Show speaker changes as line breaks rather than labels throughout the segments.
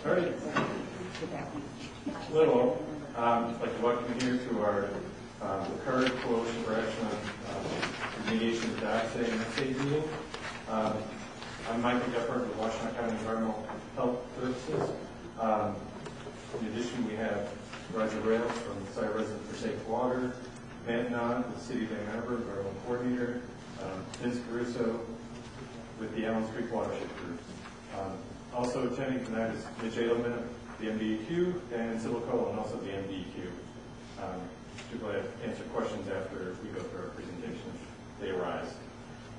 All right. Hello. I'd like to welcome you here to our current coalition for action on remediation of dioxane methane meeting. I'm Michael Gephardt with Washington County Environmental Health Services. In addition, we have Roger Rails from Site Resident for Safe Water, Matt Nod with the City of Ann Arbor, our own coordinator, Vince Caruso with the Allen Creek Watershed Group. Also attending tonight is Mitch Gelman of the MDEQ, and Silico, and also the MDEQ. We're glad to answer questions after we go through our presentation if they arise.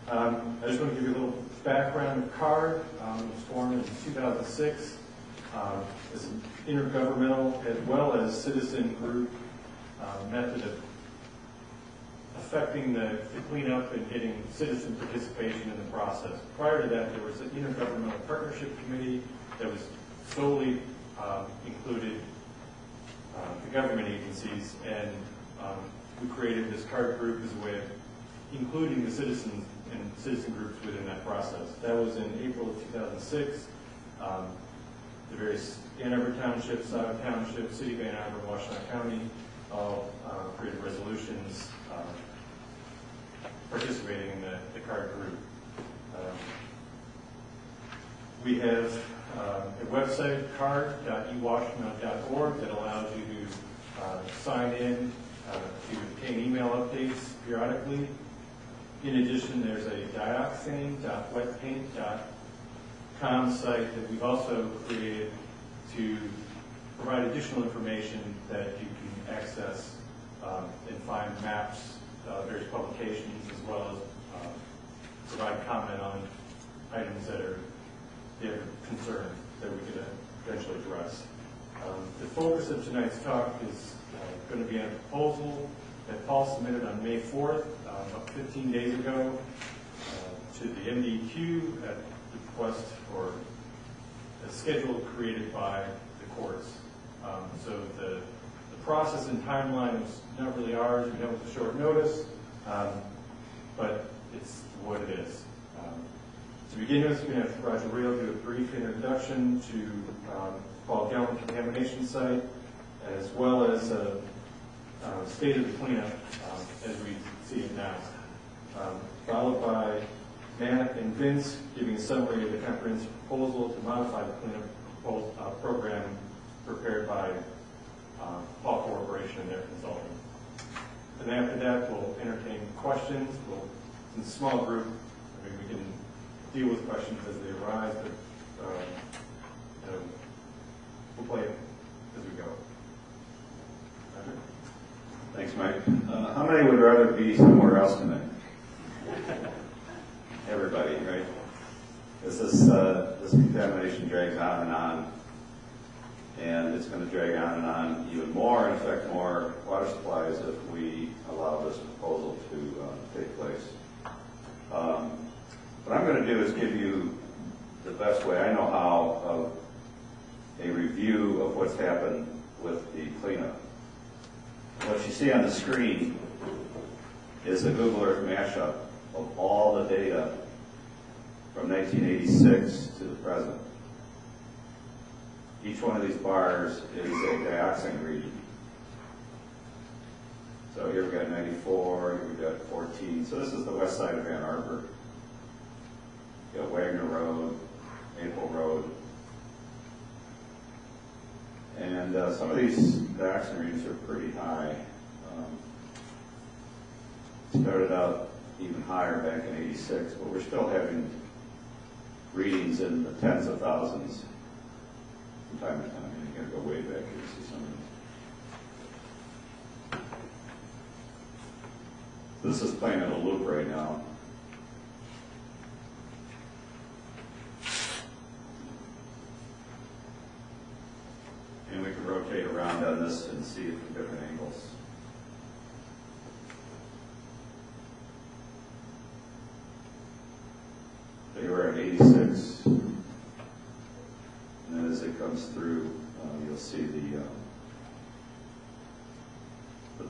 I just want to give you a little background of CARD. It was formed in 2006 as an intergovernmental as well as citizen group method of affecting the cleanup and getting citizen participation in the process. Prior to that, there was an intergovernmental partnership committee that was solely included the government agencies, and we created this CARD group as a way of including the citizens and citizen groups within that process. That was in April of 2006. The various Ann Arbor Township, Scioto Township, City of Ann Arbor, and Washington County all created resolutions participating in the CARD group. We have a website, card.ewashington.org, that allows you to sign in to obtain email updates periodically. In addition, there's a dioxane.wetpaint.com site that we've also created to provide additional information that you can access and find maps, various publications, as well as provide comment on items that are their concern that we could eventually address. The focus of tonight's talk is going to be on a proposal that Paul submitted on May 4th, about 15 days ago, to the MDEQ at the request for a schedule created by the courts. So the process and timeline is not really ours. We know it's a short notice, but it's what it is. To begin with, we're going to have Roger Rail do a brief introduction to Pall Gelman contamination site, as well as a state of the cleanup as we see it now. Followed by Matt and Vince giving a summary of the comprehensive proposal to modify the cleanup program prepared by Paul Corporation and their consulting. And after that, we'll entertain questions. In a small group, we can deal with questions as they arise, but we'll play it as we go. Roger?
Thanks, Mike. How many would rather be somewhere else tonight? Everybody, right? This contamination drags on, and it's going to drag on even more and affect more water supplies if we allow this proposal to take place. What I'm going to do is give you the best way I know how of a review of what's happened with the cleanup. What you see on the screen is a Google Earth mashup of all the data from 1986 to the present. Each one of these bars is a dioxane reading. So here we've got 94, here we've got 14. So this is the west side of Ann Arbor. You've got Wagner Road, Maple Road. And some of these dioxane readings are pretty high. Started out even higher back in '86, but we're still having readings in the tens of thousands from time to time. You're going to go way back here to see some of these. This is playing in a loop right now. And we can rotate around on this and see it from different angles. They were at 86, and then as it comes through, you'll see the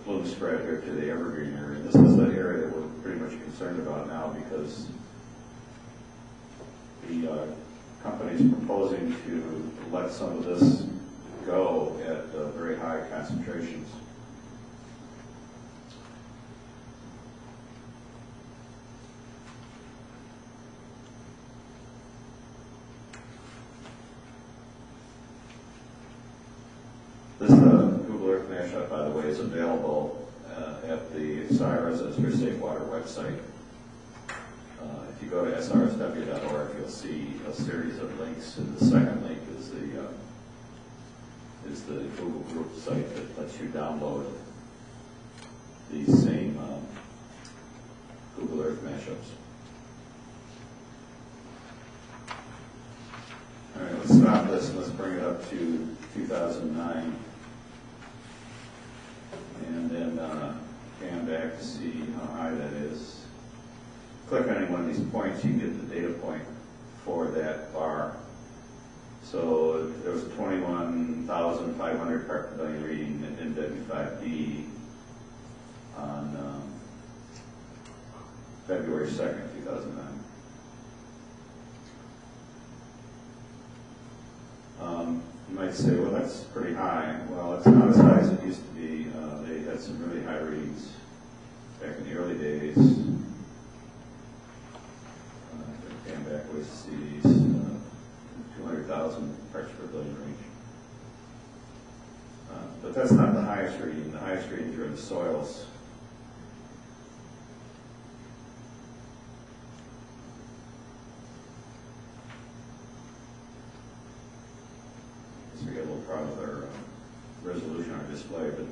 plume spread here to the evergreen area. This is the area that we're pretty much concerned about now because the company's proposing to let some of this go at very high concentrations. This Google Earth mashup, by the way, is available at the SIRS or Safe Water website. If you go to srsw.org, you'll see a series of links, and the second link is the Google Group site that lets you download these same Google Earth mashups. All right, let's stop this and let's bring it up to 2009. And then pan back to see how high that is. Click on any one of these points, you can get the data point for that bar. So there was a 21,500 part per billion reading in MW5B on February 2nd, 2009. You might say, well, that's pretty high. Well, it's not as high as it used to be. They had some really high readings back in the early days. Pan back ways to see these 200,000 parts per billion range. But that's not the highest reading. The highest readings are in the soils. So we got a little problem with our resolution on our display, but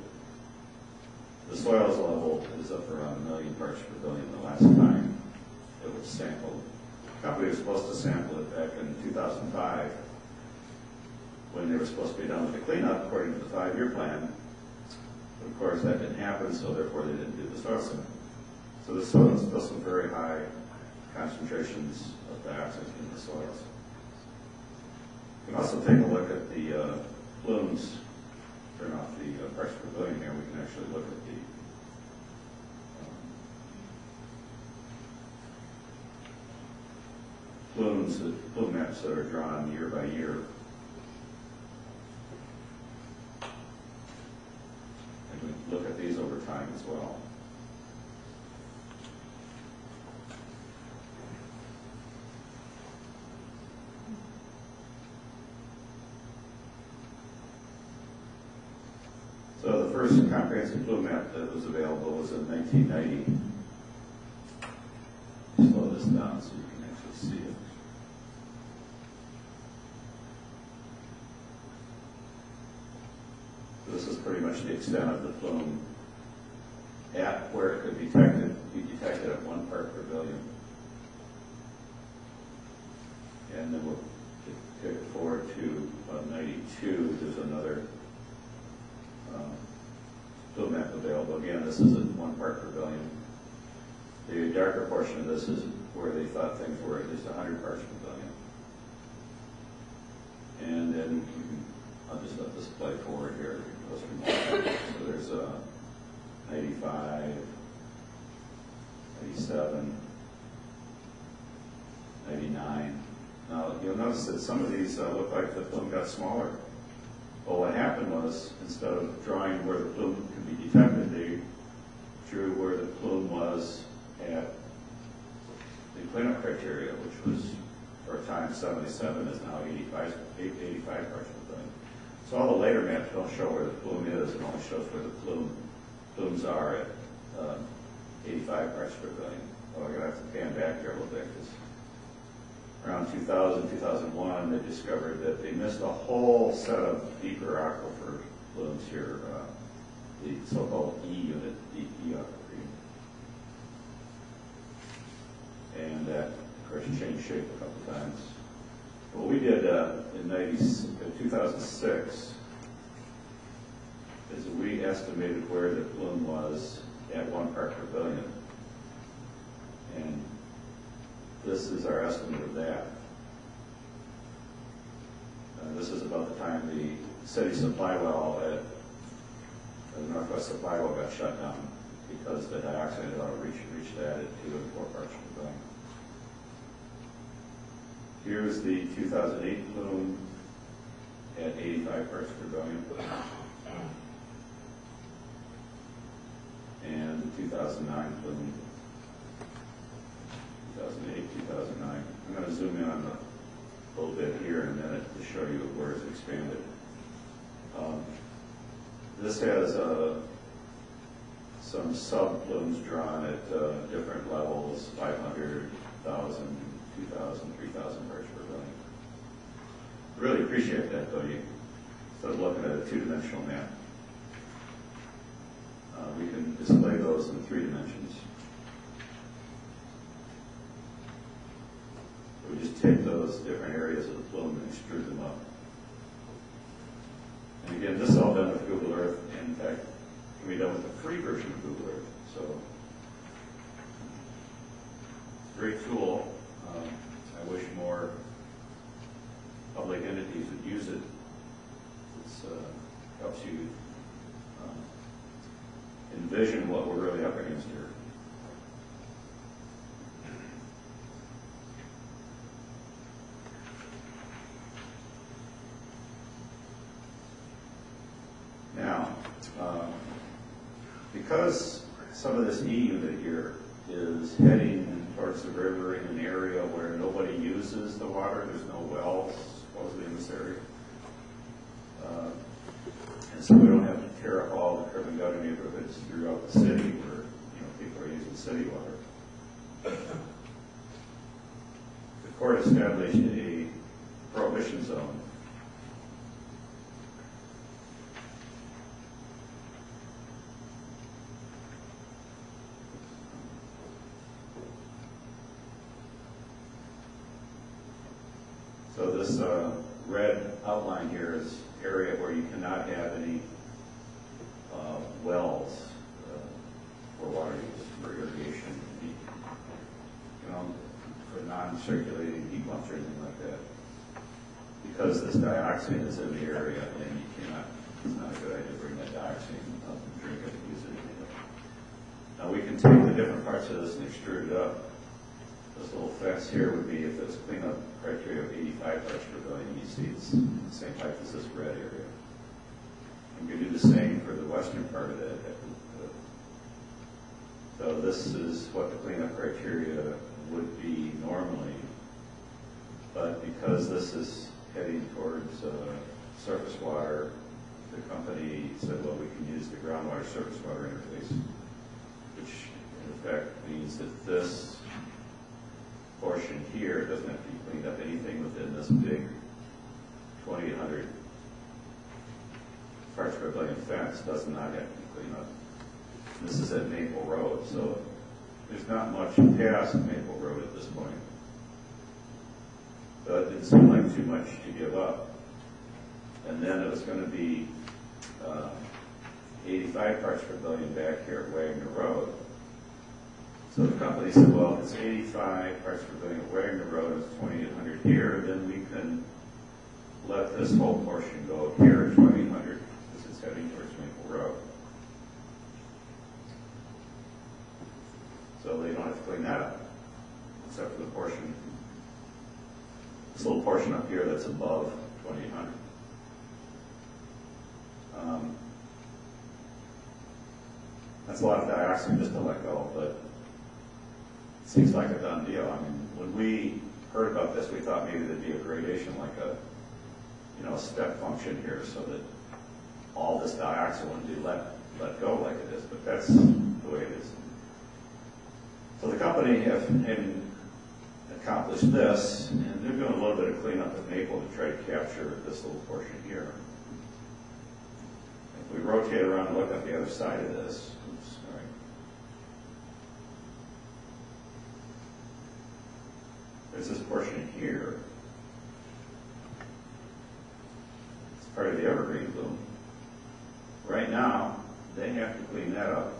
the soils level is up around 1 million parts per billion the last time it was sampled. The company was supposed to sample it back in 2005 when they were supposed to be done with the cleanup according to the 5-year plan. But of course that didn't happen, so therefore they didn't do the soil sample. So there's still some very high concentrations of dioxin in the soils. We can also take a look at the plumes. Turn off the parts per billion here. We can actually look at the plumes, the plume maps that are drawn year by year. And we can look at these over time as well. So the first comprehensive plume map that was available was in 1990. Slow this down so you can actually see it. So this is pretty much the extent of the plume at where it could be detected at 1 part per billion. And then we'll take it forward to 92. There's another plume map available. Again, this is at 1 part per billion. The darker portion of this is where they thought things were at least 100 parts per billion. And then I'll just let this play forward here. So there's 95, 97, 99. Now you'll notice that some of these look like the plume got smaller. Well, what happened was, instead of drawing where the plume could be detected, they drew where the plume was at the cleanup criteria, which was, for a time, 77, is now 85 parts per billion. So all the later maps don't show where the plume is, it only shows where the plumes are at 85 parts per billion. Well, I'm going to have to pan back here a little bit, because around 2000, 2001, they discovered that they missed a whole set of deeper aquifer plumes here, the so-called E unit, DE aquifer. And that, of course, changed shape a couple times. What we did in 2006 is we estimated where the plume was at 1 part per billion. And this is our estimate of that. This is about the time the city supply well at the Northwest Supply Well got shut down because the dioxide had already reached that at 2 and 4 parts per billion. Here's the 2008 plume at 85 parts per billion. And the 2009 plume, 2008, 2009. I'm going to zoom in on a little bit here in a minute to show you where it's expanded. This has some sub-plumes drawn at different levels, 500, 1,000, 2,000, 3,000 parts per billion. Really appreciate that, though, instead of looking at a two-dimensional map. We can display those in 3 dimensions. We just take those different areas of the plume and extrude them up. And again, this is all done with Google Earth, and in fact, can be done with the free version of Google Earth. So, great tool. I wish more public entities would use it. It helps you envision what we're really up against here. Now, because some of this E unit here is heading towards the river in an area where nobody uses the water, there's no wells supposedly in this area. And so we don't have to tear up all the curb and gutter neighborhoods throughout the city where people are using city water. The court established a prohibition zone. So this red outline here is area where you cannot have any wells for water use, for irrigation, for non-circulating heat pumps or anything like that. Because this dioxane is in the area, and you cannot, it's not a good idea to bring that dioxane up and drink it and use it anyway. Now we can take the different parts of this and extrude it up. This little fence here would be if it's cleanup criteria of 85 parts per billion. You see it's the same height as this red area. And you can do the same for the western part of that. So this is what the cleanup criteria would be normally. But because this is heading towards surface water, the company said, well, we can use the groundwater surface water interface, which in effect means that this portion here doesn't have to be cleaned up. Anything within this big 2,800 parts per billion fence does not have to be cleaned up. This is at Maple Road, so there's not much past Maple Road at this point. So it didn't seem like too much to give up. And then it was going to be 85 parts per billion back here at Wagner Road. So the company said, well, if it's 85 parts per billion at Wagner Road, it's 2,800 here, then we can let this whole portion go here at 2,800 because it's heading towards Maple Road. So they don't have to clean that up, except for the portion, this little portion up here that's above 2,800. That's a lot of dioxin just to let go, but it seems like a done deal. I mean, when we heard about this, we thought maybe there'd be a gradation, like a step function here, so that all this dioxin would be let go like it is. But that's the way it is. So the company have accomplished this, and they're doing a little bit of cleanup at Maple to try to capture this little portion here. If we rotate around and look at the other side of this, oops, sorry. There's this portion here. It's part of the evergreen bloom. Right now, they have to clean that up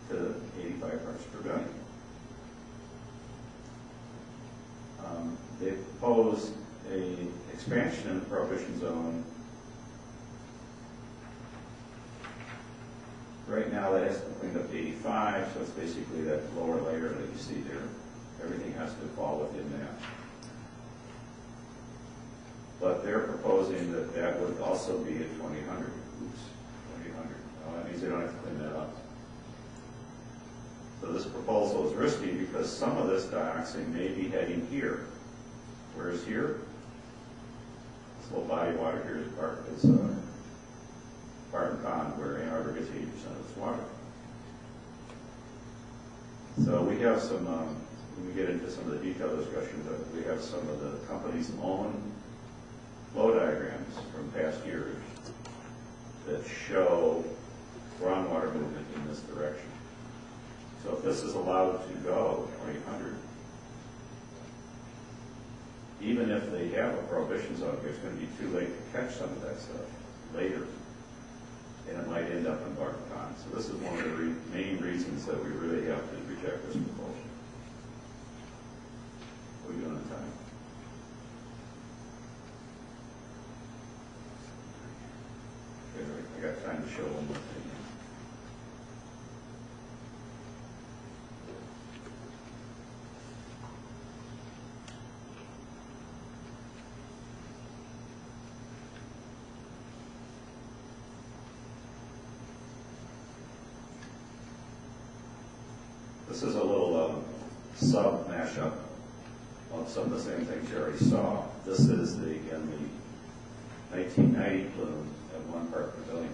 to 85 parts per billion. They proposed an expansion in the prohibition zone. Right now, that has to be cleaned up to 85, so it's basically that lower layer that you see there. Everything has to fall within that. but they're proposing that that would also be at 2000. Oops, 2000. Well, that means they don't have to clean that up. So this proposal is risky because some of this dioxane may be heading here. Where is here? This little body of water here is Barton Pond, where Arbor gets 80% of its water. So we have some, when we get into some of the detailed discussion, we have some of the company's own flow diagrams from past years that show groundwater movement in this direction. So if this is allowed to go 2000, even if they have a prohibition zone, it's going to be too late to catch some of that stuff later, and it might end up in Barton Pond. So this is one of the main reasons that we really have to reject this proposal. What are we doing on time? Okay, I got time to show one more thing. This is a little sub mashup of some of the same things you already saw. This is the 1990 plume at 1 part per billion.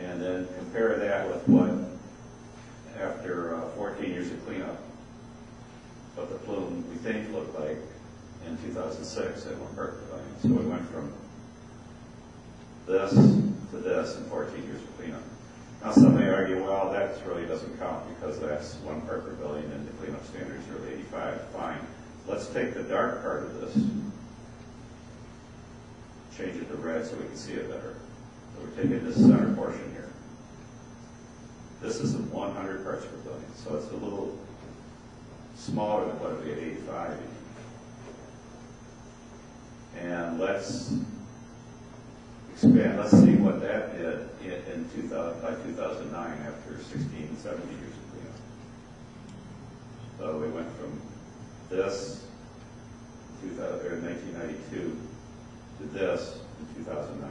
And then compare that with what, after 14 years of cleanup, what the plume we think looked like in 2006 at 1 part per billion. So we went from this to this in 14 years of cleanup. Now some may argue, well, that really doesn't count because that's 1 part per billion and the cleanup standard is really 85. Fine. Let's take the dark part of this, change it to red so we can see it better. So we're taking this center portion here. This is 100 parts per billion, so it's a little smaller than what it would be at 85. And let's expand. Let's see what that did in 2009 after 16, 17 years of cleanup. So we went from this in 1992 to this in 2009.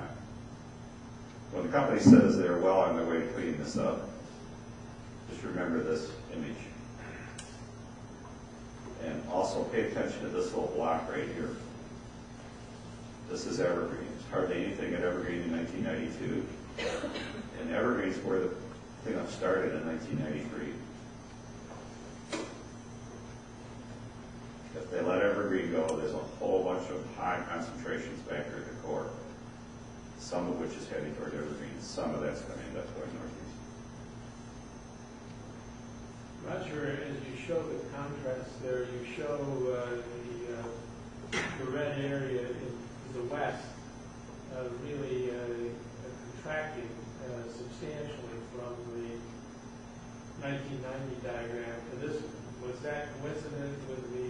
When the company says they're well on their way to cleaning this up, just remember this image. And also pay attention to this little block right here. This is Evergreen. There's hardly anything at Evergreen in 1992. And Evergreen's where the cleanup started in 1993. If they let Evergreen go, there's a whole bunch of high concentrations back here at the core, some of which is heading toward Evergreen. Some of that's going to end up going northeast.
Roger, as you show the contrast there, you show the red area in the west really contracting substantially from the 1990 diagram to this one. Was that coincident with the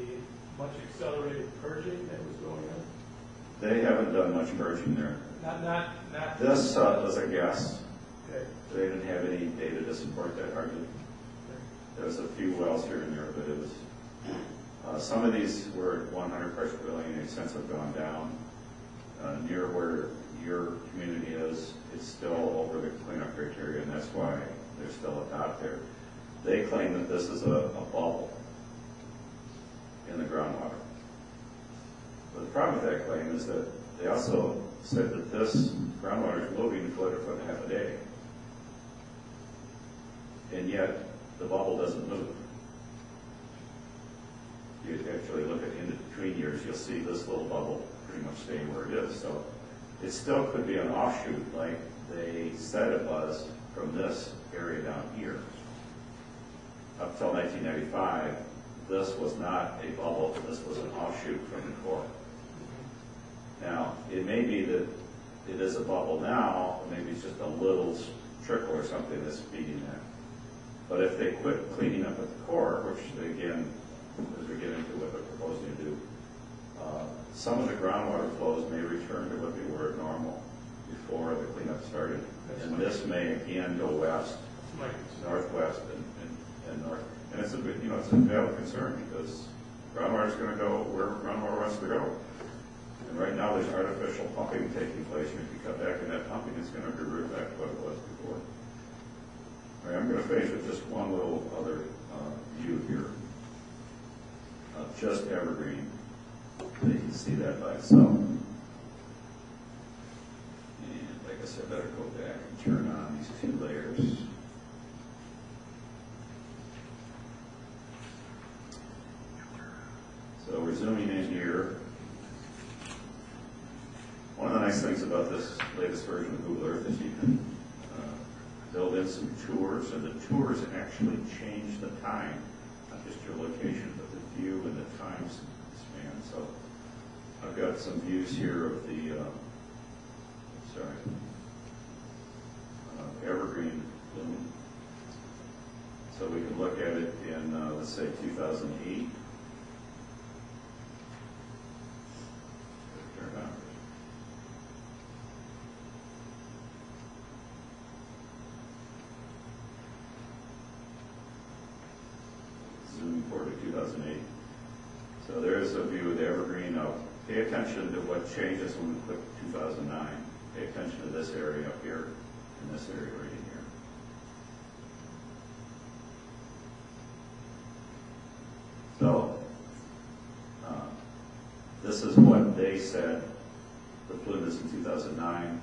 much accelerated purging that was going on?
They haven't done much purging there.
Not.
This was a guess.
Okay.
They didn't have any data to support that argument. There's a few wells here and there, but it was some of these were 100 parts per billion. They've since have gone down. Near where your community is, it's still over the cleanup criteria, and that's why there's still a dot there. They claim that this is a bubble in the groundwater. But the problem with that claim is that they also said that this groundwater is moving 1.5 foot a day, and yet the bubble doesn't move. You actually look at in between years, you'll see this little bubble pretty much staying where it is. So it still could be an offshoot like they said it was from this area down here. Up till 1995, this was not a bubble, this was an offshoot from the core. Now, it may be that it is a bubble now, or maybe it's just a little trickle or something that's feeding that. But if they quit cleaning up at the core, which they, again, as we get into what they're proposing to do, some of the groundwater flows may return to what they were normal before the cleanup started. And this may again go west, northwest, and north. it's a valid concern because groundwater is going to go where groundwater wants to go. And right now, there's artificial pumping taking place. And if you cut back in that pumping, it's going to revert back to what it was before. All right, I'm going to finish with just one little other view here. Just evergreen. So you can see that by itself. And I guess I better go back and turn on these two layers. So we're zooming in here. One of the nice things about this latest version of Google Earth is you can build in some tours, and the tours actually change the time, not just your location, but the view and the time span. So I've got some views here of the, evergreen bloom. So we can look at it in, let's say, 2008. Turn on. Zoom forward to 2008. So there's a view of the evergreen. Now, pay attention to what changes when we click 2009. Pay attention to this area up here and this area right in here. So, this is what they said the plume is in 2009.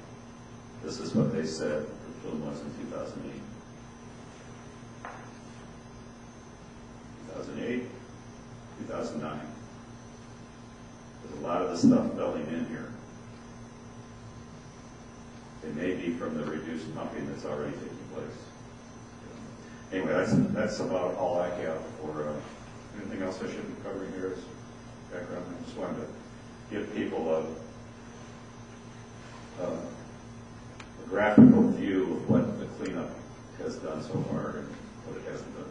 This is what they said the plume was in 2008. 2008, 2009. There's a lot of the stuff building in here. It may be from the reduced pumping that's already taking place. Anyway, that's about all I have for anything else I should be covering here as background. I just wanted to give people a graphical view of what the cleanup has done so far and what it hasn't done.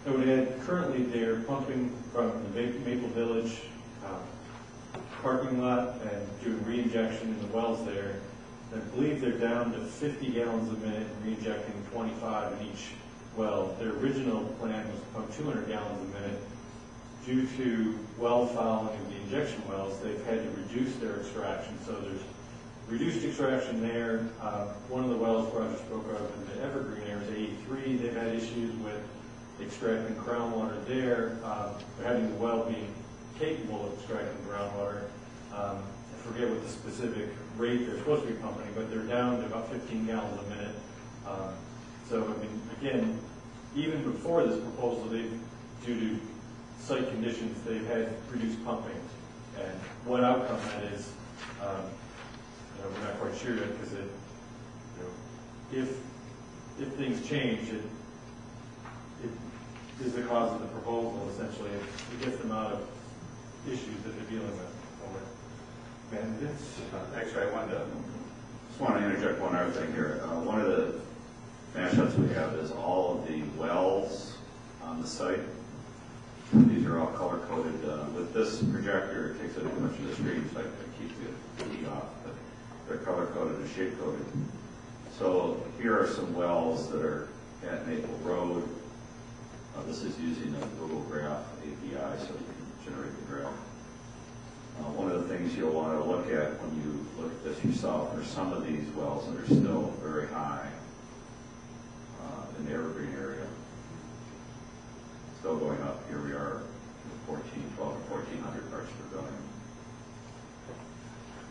I would add, currently they're pumping from the Maple Village parking lot and doing re-injection in the wells there. I believe they're down to 50 gallons a minute, re-injecting 25 in each well. Their original plan was to pump 200 gallons a minute. Due to well fouling of the injection wells, they've had to reduce their extraction. So there's reduced extraction there. One of the wells Roger spoke of in the Evergreen area is 83. They've had issues with extracting groundwater there. Having the well being capable of extracting groundwater. I forget what the specific rate they're supposed to be pumping, but they're down to about 15 gallons a minute. So, I mean, again, even before this proposal, due to site conditions, they've had reduced pumping. And what outcome that is, we're not quite sure yet, because if things change, it is the cause of the proposal, essentially. It gets them out of issues that they're dealing with.
Actually, I just want to interject one other thing here. One of the mashups we have is all of the wells on the site. These are all color-coded. With this projector, it takes up too much of the screen, so I keep the key off. But they're color-coded and shape-coded. So here are some wells that are at Maple Road. This is using a Google Graph API, so you can generate the graph. One of the things you'll want to look at when you look at this yourself are some of these wells that are still very high in the Evergreen area. Still going up. Here we are, 12 to 1400 parts per billion.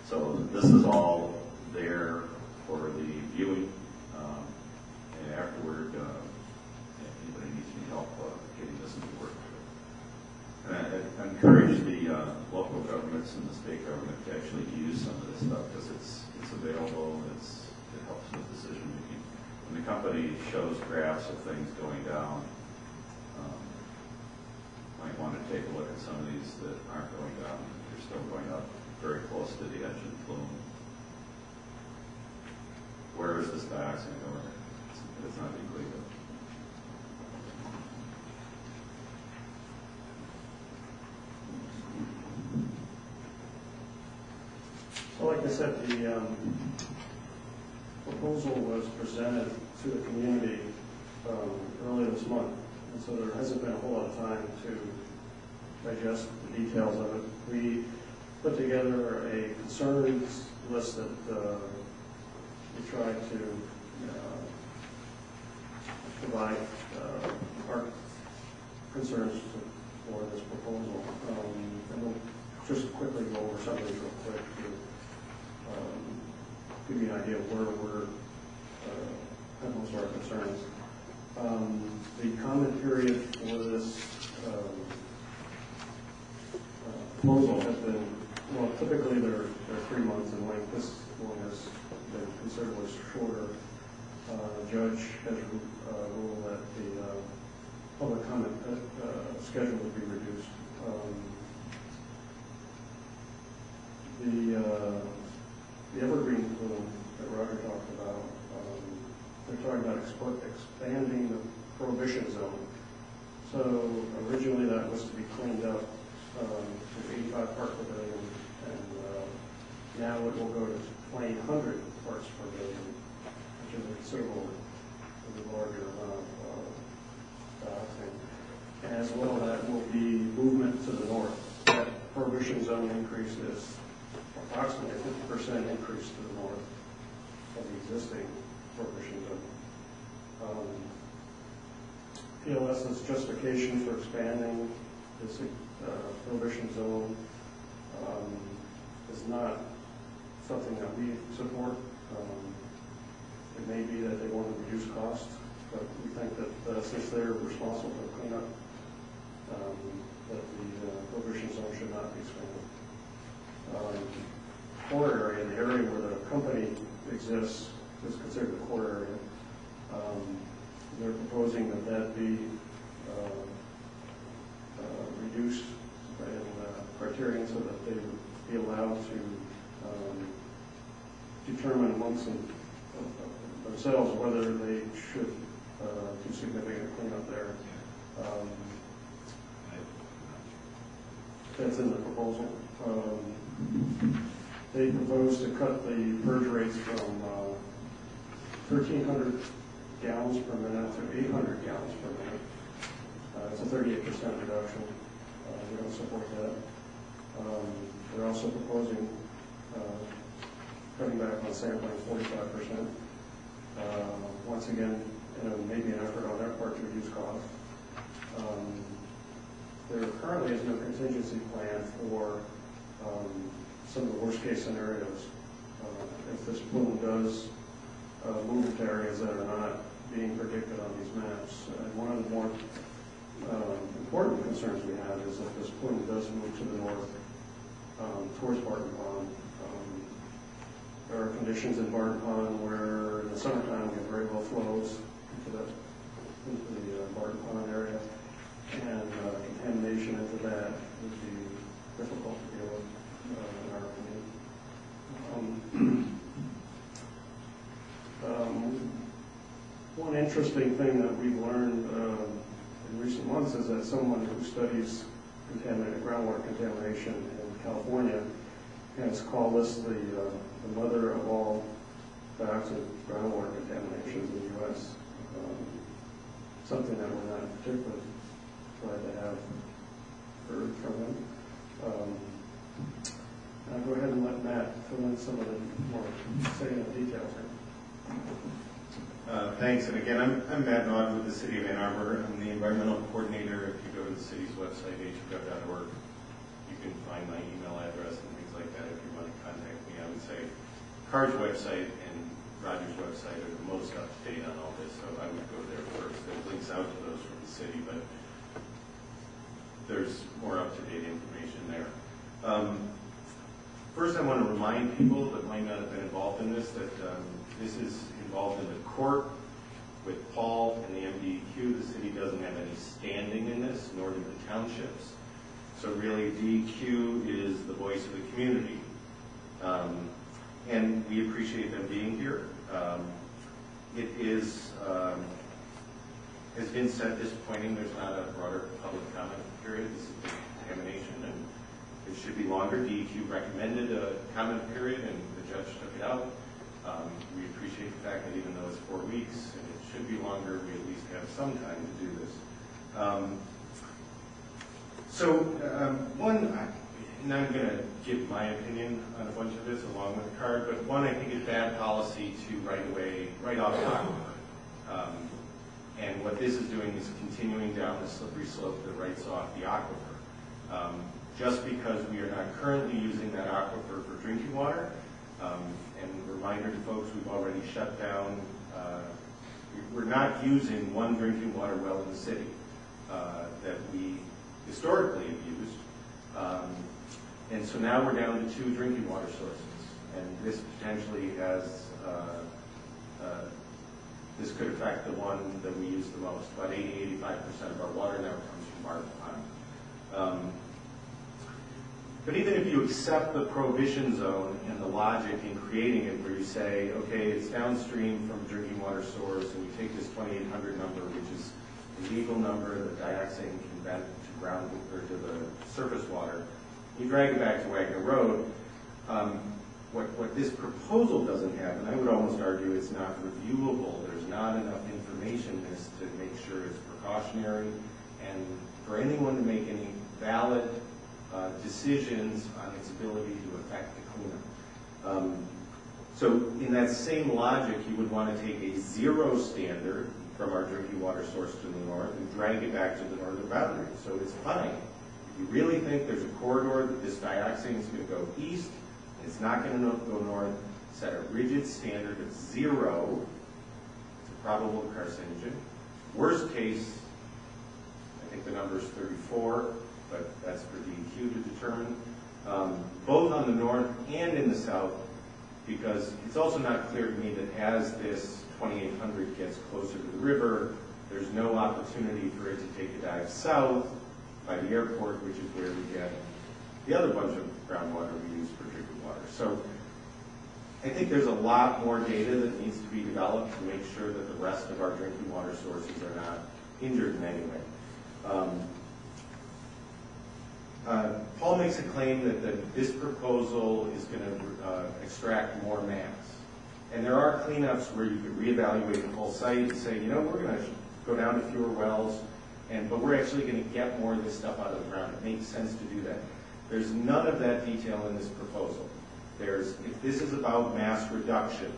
So this is all there for the viewing. And afterward, if anybody needs any help getting this into work. And I encourage the local governments and the state government to actually use some of this stuff because it's available and it helps with decision making. When the company shows graphs of things going down, might want to take a look at some of these that aren't going down. They're still going up very close to the edge of the plume. Where is this dioxane going? It's not being cleaned up.
So like I said, the proposal was presented to the community earlier this month, and so there hasn't been a whole lot of time to digest the details of it. We put together a concerns list that we tried to provide our concerns for this proposal. And we'll just quickly go over some of these real quick to give you an idea of where we're have most of our concerns. The comment period for this proposal has been, well, typically they're 3 months in length. This one has been considerably shorter. The judge has ruled that the public comment schedule would be reduced. The evergreen plume that Roger talked about, they're talking about expanding the prohibition zone. So originally that was to be cleaned up to 85 parts per billion, and now it will go to 2,000 parts per billion, which is a considerable, larger amount of dioxane. As well, that will be movement to the north. That prohibition zone increase is approximately a 50% increase to the north of the existing prohibition zone. PLS's justification for expanding this prohibition zone is not something that we support. It may be that they want to reduce costs, but we think that since they're responsible for cleanup, that the prohibition zone should not be expanded. Core area, the area where the company exists, is considered the core area. They're proposing that that be reduced in criterion so that they would be allowed to determine amongst themselves whether they should do significant cleanup there. That's in the proposal. They propose to cut the purge rates from 1,300 gallons per minute to 800 gallons per minute. It's a 38% reduction. We don't support that. They're also proposing cutting back on sampling 45%. Once again, maybe an effort on their part to reduce costs. There currently is no contingency plan for some of the worst case scenarios. If this plume does move to areas that are not being predicted on these maps. And one of the more important concerns we have is if this plume does move to the north towards Barton Pond. There are conditions in Barton Pond where in the summertime we have very low flows into the Barton Pond area, and contamination into that would be difficult to deal with, in our opinion. One interesting thing that we've learned in recent months is that someone who studies groundwater contamination in California has called this the mother of all dioxide groundwater contaminations in the U.S. Something that we're not particularly glad to have heard from him. I'll go ahead and let Matt fill in some of the more salient details here.
Thanks, and again, I'm Matt Nod with the City of Ann Arbor. I'm the environmental coordinator. If you go to the city's website, hgov.org, you can find my email address and things like that if you want to contact me. I would say CAR's website and Roger's website are the most up to date on all this, so I would go there first. There's links out to those from the city, but there's more up-to-date information there. First, I want to remind people that might not have been involved in this that this is involved in the court with Paul and the MDEQ. The city doesn't have any standing in this, nor do the townships. So really, DEQ is the voice of the community. And we appreciate them being here. It is, as Vince said, disappointing there's not a broader public comment period. This is contamination, and it should be longer. DEQ recommended a comment period, and the judge took it out.
We appreciate the fact that even though it's 4 weeks, and it should be longer, we at least have some time to do this. And I'm going to give my opinion on a bunch of this along with the card, but one, I think it's bad policy to write off the aquifer. And what this is doing is continuing down the slippery slope that writes off the aquifer. Just because we are not currently using that aquifer for drinking water, and reminder to folks, we've already shut down, we're not using one drinking water well in the city that we historically have used. And so now we're down to 2 drinking water sources. And this potentially has, this could affect the one that we use the most. About 80–85% of our water now comes from Arbor. But even if you accept the prohibition zone and the logic in creating it, where you say, okay, it's downstream from a drinking water source, and you take this 2,800 number, which is a legal number that dioxane can vent to ground or to the surface water, you drag it back to Wagner Road. What this proposal doesn't have, and I would almost argue it's not reviewable, there's not enough information in this to make sure it's precautionary, and for anyone to make any valid decisions on its ability to affect the cleanup. So in that same logic, you would want to take a 0 standard from our drinking water source to the north and drag it back to the northern boundary. So it's fine. If you really think there's a corridor that this dioxane is going to go east, it's not going to go north, set a rigid standard of 0. It's a probable carcinogen. Worst case, I think the number is 34, but that's for DEQ to determine, both on the north and in the south, because it's also not clear to me that as this 2,800 gets closer to the river, there's no opportunity for it to take a dive south by the airport, which is where we get the other bunch of groundwater we use for drinking water. So I think there's a lot more data that needs to be developed to make sure that the rest of our drinking water sources are not injured in any way. Paul makes a claim that this proposal is going to extract more mass. And there are cleanups where you could reevaluate the whole site and say, you know, we're going to go down to fewer wells, but we're actually going to get more of this stuff out of the ground. It makes sense to do that. There's none of that detail in this proposal. If this is about mass reduction,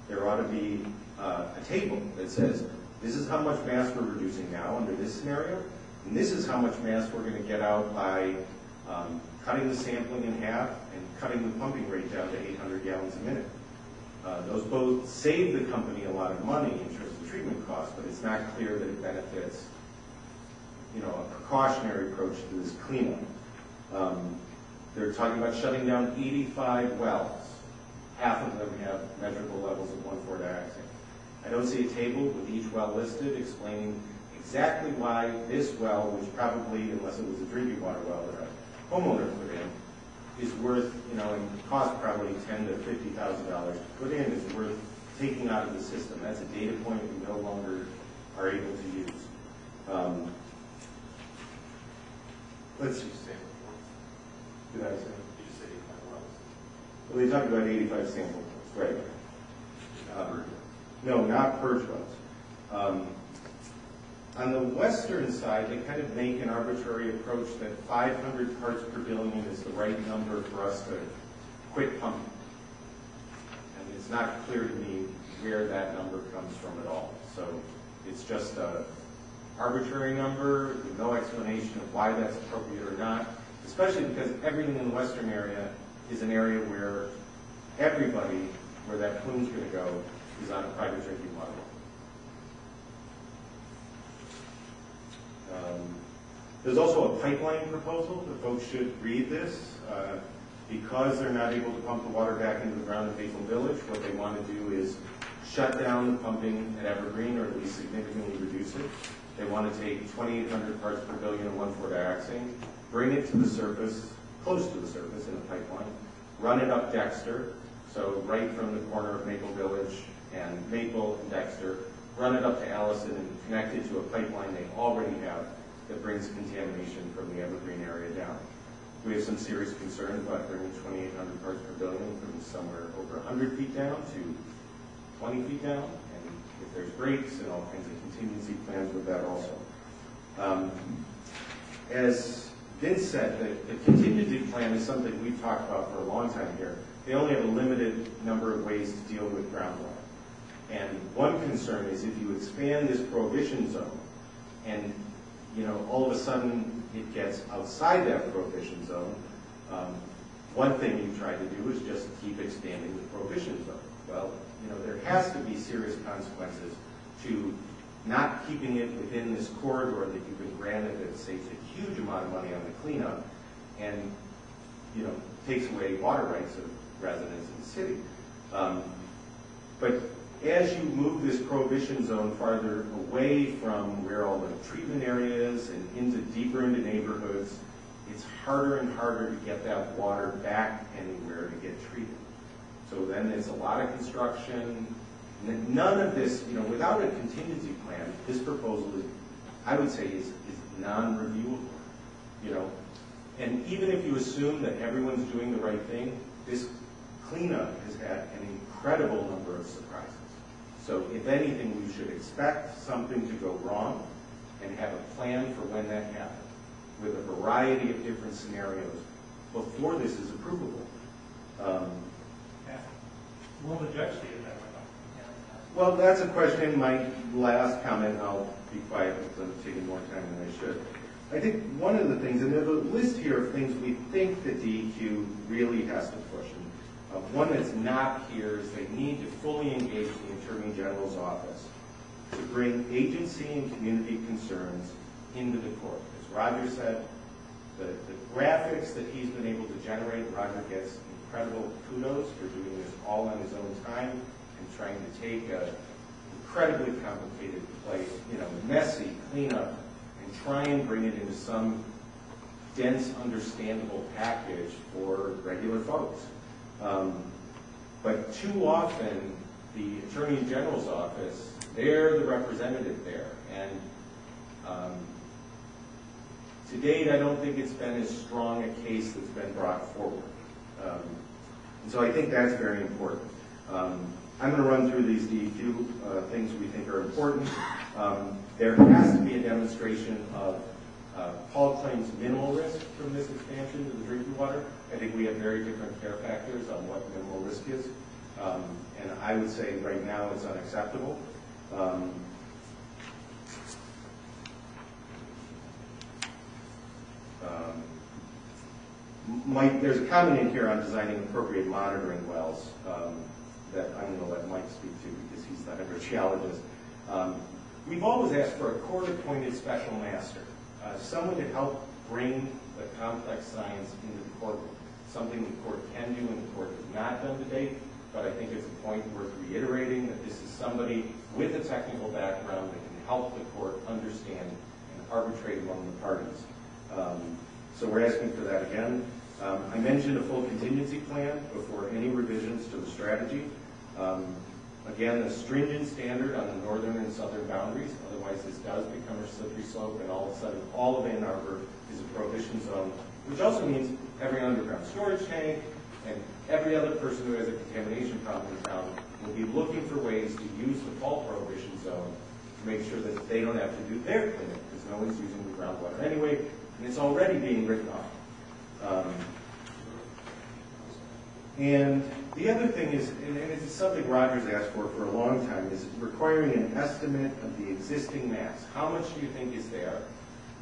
there ought to be a table that says, this is how much mass we're reducing now under this scenario, and this is how much mass we're going to get out by cutting the sampling in half and cutting the pumping rate down to 800 gallons a minute. Those both save the company a lot of money in terms of treatment costs, but it's not clear that it benefits, a precautionary approach to this cleanup. They're talking about shutting down 85 wells. Half of them have measurable levels of 1,4-dioxane. I don't see a table with each well listed explaining exactly why this well, which probably, unless it was a drinking water well that a homeowner put in, is worth, and cost probably $10,000 to $50,000 to put in, is worth taking out of the system. That's a data point we no longer are able to use. Let's see. Did I say? Did you say 85 wells? Well, they talked about 85 sample wells, right? No, not purge wells. On the western side, they kind of make an arbitrary approach that 500 parts per billion is the right number for us to quit pumping. And it's not clear to me where that number comes from at all. So it's just an arbitrary number with no explanation of why that's appropriate or not, especially because everything in the western area is an area where everybody, where that plume's going to go, is on a private drinking water well. There's also a pipeline proposal. The folks should read this. Because they're not able to pump the water back into the ground at Maple Village, what they want to do is shut down the pumping at Evergreen, or at least significantly reduce it. They want to take 2,800 parts per billion of 1,4-dioxane, bring it to the surface, close to the surface in a pipeline, run it up Dexter, so right from the corner of Maple Village and Maple and Dexter, run it up to Allison and connect it to a pipeline they already have that brings contamination from the Evergreen area down. We have some serious concerns about bringing 2,800 parts per billion from somewhere over 100 feet down to 20 feet down, and if there's breaks and all kinds of contingency plans with that also. As Vince said, the contingency plan is something we've talked about for a long time here. They only have a limited number of ways to deal with groundwater. And one concern is if you expand this prohibition zone and all of a sudden it gets outside that prohibition zone, one thing you try to do is just keep expanding the prohibition zone. Well, there has to be serious consequences to not keeping it within this corridor that you've been granted that saves a huge amount of money on the cleanup and takes away water rights of residents in the city. But as you move this prohibition zone farther away from where all the treatment area is and deeper into neighborhoods, it's harder and harder to get that water back anywhere to get treated. So then there's a lot of construction. None of this, without a contingency plan, this proposal is, I would say, is non-reviewable. And even if you assume that everyone's doing the right thing, this cleanup has had an incredible number of surprises. So if anything, we should expect something to go wrong and have a plan for when that happens, with a variety of different scenarios before this is approvable.
Will the judge see it that way?
Well, that's a question. My last comment, I'll be quiet because I'm taking more time than I should. I think one of the things, and there's a list here of things we think that DEQ really has to push. And one that's not here is they need to fully engage the Attorney General's office to bring agency and community concerns into the court. As Roger said, the graphics that he's been able to generate, Roger gets incredible kudos for doing this all on his own time and trying to take an incredibly complicated place, messy cleanup, and try and bring it into some dense, understandable package for regular folks. But too often, the Attorney General's office, they're the representative there. And to date, I don't think it's been as strong a case that's been brought forward. And so I think that's very important. I'm going to run through these DEQ things we think are important. There has to be a demonstration of Paul claims minimal risk from this expansion to the drinking water. I think we have very different care factors on what minimal risk is. And I would say right now it's unacceptable. Mike, there's a comment in here on designing appropriate monitoring wells that I'm going to let Mike speak to because he's the hydrogeologist. We've always asked for a court-appointed special master, someone to help bring the complex science into the courtroom, something the court can do and the court has not done to date, but I think it's a point worth reiterating that this is somebody with a technical background that can help the court understand and arbitrate among the parties. So we're asking for that again. I mentioned a full contingency plan before any revisions to the strategy. Again, a stringent standard on the northern and southern boundaries, otherwise this does become a slippery slope and all of a sudden all of Ann Arbor is a prohibition zone, which also means every underground storage tank and every other person who has a contamination problem in town will be looking for ways to use the fall prohibition zone to make sure that they don't have to do their cleanup because no one's using the groundwater anyway, and it's already being written off. And the other thing is, and it's something Roger's asked for a long time, is requiring an estimate of the existing mass. How much do you think is there?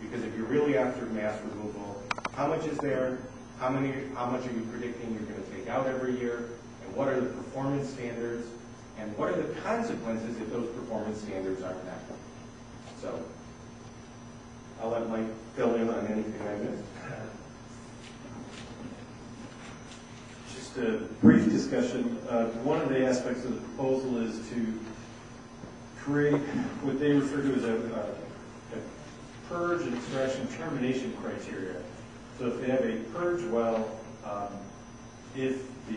Because if you're really after mass removal, how much is there? How much are you predicting you're going to take out every year? And what are the performance standards? And what are the consequences if those performance standards aren't met? So I'll let Mike fill in on anything I missed.
Just a brief discussion. One of the aspects of the proposal is to create what they refer to as a purge and extraction termination criteria. So if they have a purge well, if the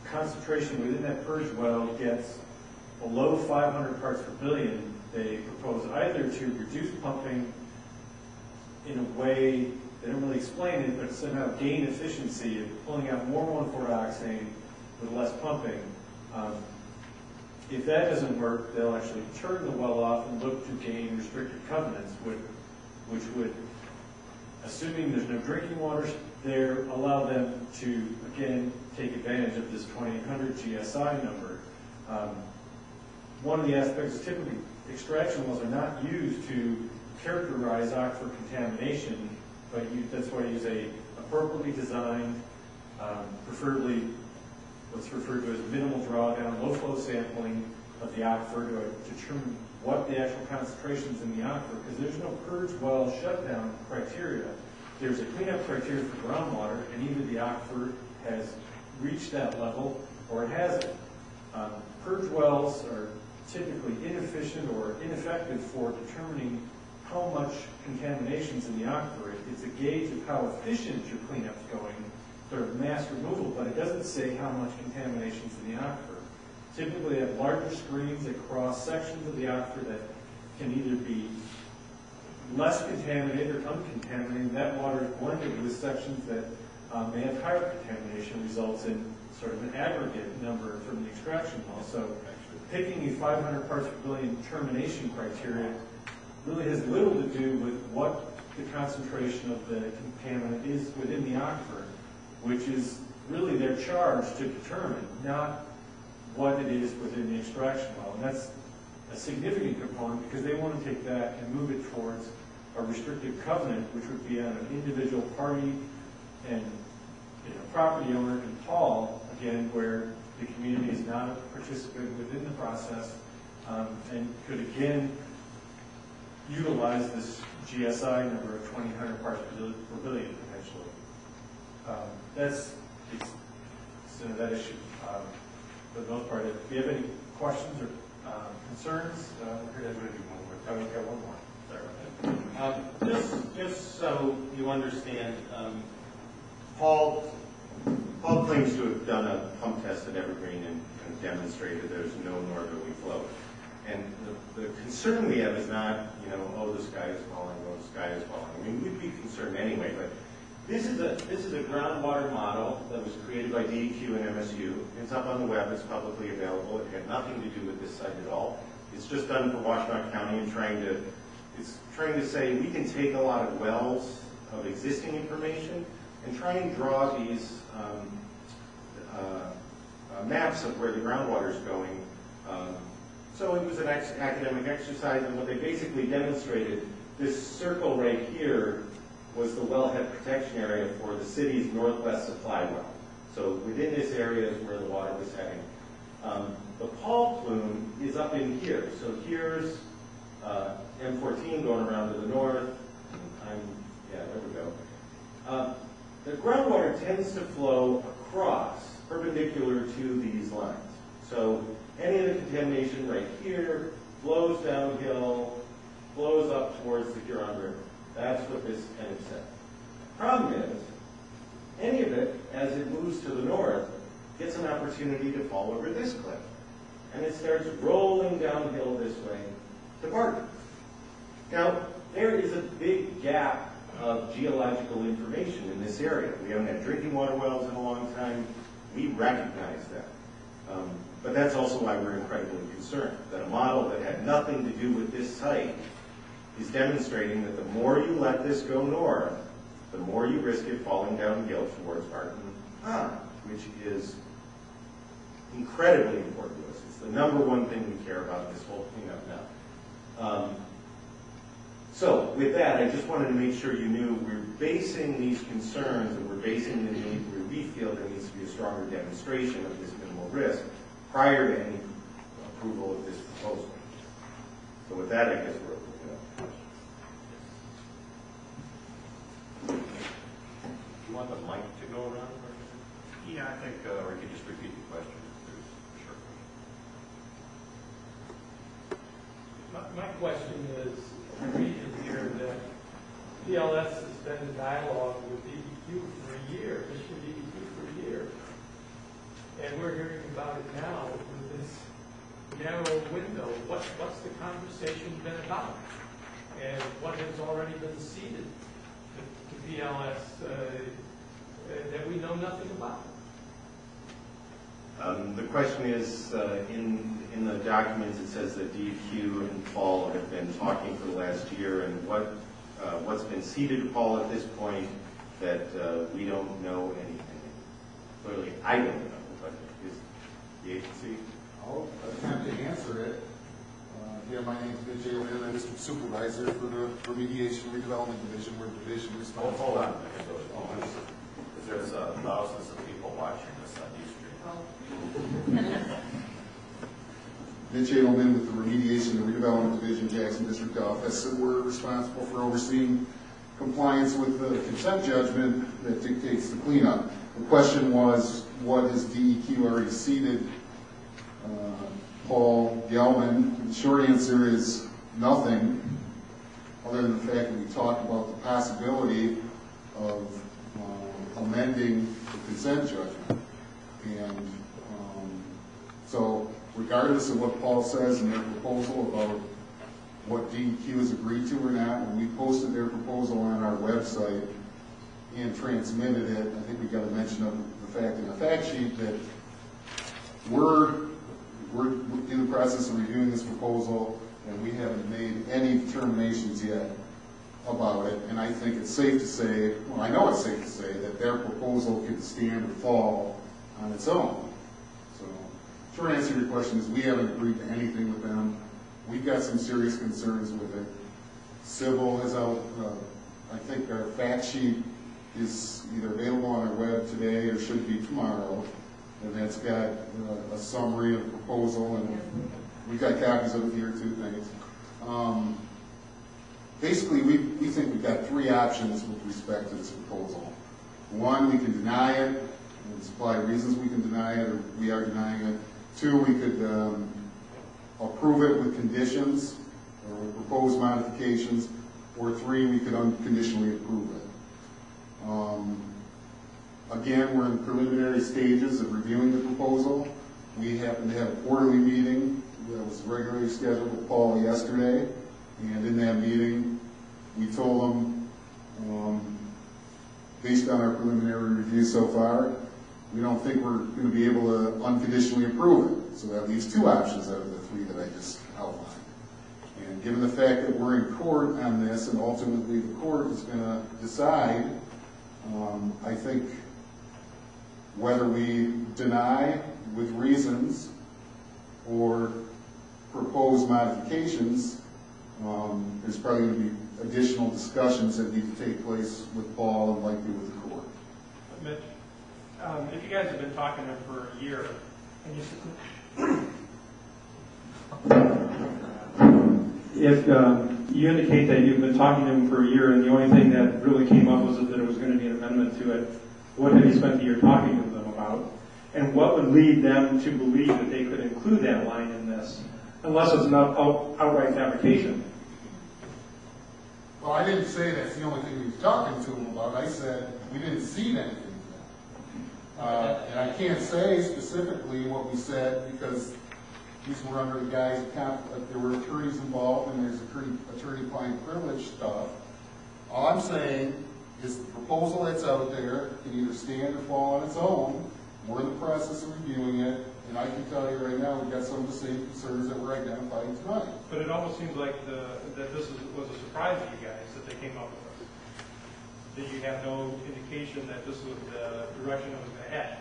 concentration within that purge well gets below 500 parts per billion, they propose either to reduce pumping in a way, they don't really explain it, but somehow gain efficiency of pulling out more 1,4-dioxane with less pumping, If that doesn't work, they'll actually turn the well off and look to gain restricted covenants, which would, assuming there's no drinking water there, allow them to, again, take advantage of this 2800 GSI number. One of the aspects is typically extraction wells are not used to characterize aquifer contamination, but that's why you use a appropriately designed, preferably what's referred to as minimal drawdown, low flow sampling of the aquifer to determine what the actual concentrations in the aquifer, because there's no purge well shutdown criteria. There's a cleanup criteria for groundwater, and either the aquifer has reached that level or it hasn't. Purge wells are typically inefficient or ineffective for determining how much contamination's in the aquifer. It's a gauge of how efficient your cleanup's going, sort of mass removal, but it doesn't say how much contamination's in the aquifer. Typically, they have larger screens that cross sections of the aquifer that can either be less contaminated or uncontaminated. That water is blended with sections that may have higher contamination, results in sort of an aggregate number from the extraction well. So picking a 500 parts per billion termination criteria really has little to do with what the concentration of the contaminant is within the aquifer, which is really their charge to determine, not what it is within the extraction well. And that's a significant component because they want to take that and move it towards a restrictive covenant, which would be on an individual party and property owner in Pall, again, where the community is not a participant within the process, and could again utilize this GSI number of 2,000 parts per billion potentially. That's that issue. For the most part, if you have any questions or concerns, we're here to do one more. Oh, we've got one more. Sorry about that.
Just so you understand, Paul claims to have done a pump test at Evergreen and demonstrated there's no northerly flow. And the concern we have is not, oh, the sky is falling, oh, the sky is falling. I mean, we'd be concerned anyway, but this is a groundwater model that was created by DEQ and MSU. It's up on the web, it's publicly available. It had nothing to do with this site at all. It's just done for Washtenaw County and trying to say we can take a lot of wells of existing information and try and draw these maps of where the groundwater is going. So it was an academic exercise, and what they basically demonstrated, this circle right here was the wellhead protection area for the city's northwest supply well. So within this area is where the water was heading. The Pall plume is up in here. So here's M14 going around to the north. There we go. The groundwater tends to flow across, perpendicular to these lines. So any of the contamination right here flows downhill, flows up towards the Huron River. That's what this kind of said. Problem is, any of it, as it moves to the north, gets an opportunity to fall over this cliff. And it starts rolling downhill this way to Barton. Now, there is a big gap of geological information in this area. We haven't had drinking water wells in a long time. We recognize that. But that's also why we're incredibly concerned, that a model that had nothing to do with this site is demonstrating that the more you let this go north, the more you risk it falling downhill towards Barton Pond, which is incredibly important to us. It's the #1 thing we care about this whole cleanup now. So with that, I just wanted to make sure you knew we're basing these concerns and we're basing the need where we feel there needs to be a stronger demonstration of this minimal risk prior to any approval of this proposal. So with that, I guess we're open to that. Do you want the mic to go around?
Yeah, I think, or you could just repeat the question.
My question is, I read in here that PLS has been in dialogue with DEQ for a year, Michigan DEQ for a year. And we're hearing about it now with this narrow window. What's the conversation been about? And what has already been ceded to PLS that we know nothing about?
The question is, in the documents, it says that DEQ and Paul have been talking for the last year, and what's been ceded to Paul at this point that we don't know anything. Clearly, I don't know, but is the agency?
I'll attempt to answer it. Yeah, my name is Mitch Gelman, I'm District Supervisor for the Remediation Redevelopment Division. We're division responsible.
Hold on. Because there's thousands of people watching this on East Street.
Mitch Gelman with the Remediation and Redevelopment Division, Jackson District Office, and we're responsible for overseeing compliance with the consent judgment that dictates the cleanup. The question was, what has DEQ already ceded Paul Gelman? The short answer is nothing, other than the fact that we talked about the possibility of amending the consent judgment. And so regardless of what Paul says in their proposal about what DEQ has agreed to or not, when we posted their proposal on our website and transmitted it, I think we got a mention of the fact in the fact sheet that we're in the process of reviewing this proposal, and we haven't made any determinations yet about it. And I think it's safe to say, well, I know it's safe to say that their proposal could stand or fall on its own. So, short answer to your question is we haven't agreed to anything with them. We've got some serious concerns with it. Civil has out, I think our fact sheet is either available on our web today or should be tomorrow. And that's got a summary of the proposal, and we've got copies of it here too, thanks. Basically, we think we've got three options with respect to this proposal. One, we can deny it, and supply reasons we can deny it, or we are denying it. Two, we could approve it with conditions, or with proposed modifications. Or three, we could unconditionally approve it. Again, we're in preliminary stages of reviewing the proposal. We happen to have a quarterly meeting that was regularly scheduled with Paul yesterday, and in that meeting, we told him, based on our preliminary review so far, we don't think we're going to be able to unconditionally approve it. So that leaves two options out of the three that I just outlined. And given the fact that we're in court on this, and ultimately the court is going to decide, I think whether we deny with reasons or propose modifications, there's probably going to be additional discussions that need to take place with Paul and likely with the court.
Mitch, if you guys have been talking to him for a year, and
If you indicate that you've been talking to him for a year and the only thing that really came up was that there was going to be an amendment to it, what have you spent the year talking to them about? And what would lead them to believe that they could include that line in this, unless it's an outright fabrication?
Well, I didn't say that's the only thing we were talking to him about. I said we didn't see anything. And I can't say specifically what we said because these were under the guise of there were attorneys involved and there's attorney-client privilege stuff. All I'm saying is the proposal that's out there can either stand or fall on its own. We're in the process of reviewing it, and I can tell you right now we've got some of the same concerns that we're identifying tonight.
but it almost seems like that this was a surprise to you guys that they came up with this. That you have no indication that this was the direction it was going to head.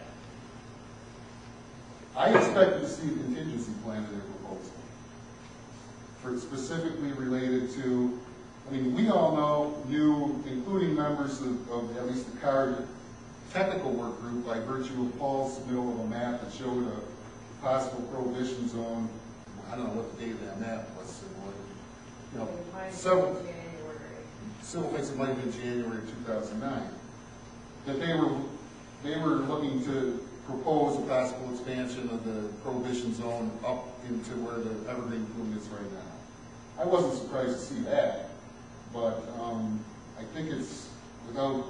I expected to see a contingency plan in their proposal, for specifically related to, I mean, we all knew, including members of at least the CARD technical work group, by virtue of Paul's submittal of a map that showed a possible prohibition zone. I don't know what the date on that was. You know, several things it might have been January 2009. That they were looking to propose a possible expansion of the prohibition zone up into where the evergreen plume is right now. I wasn't surprised to see that, but I think it's, without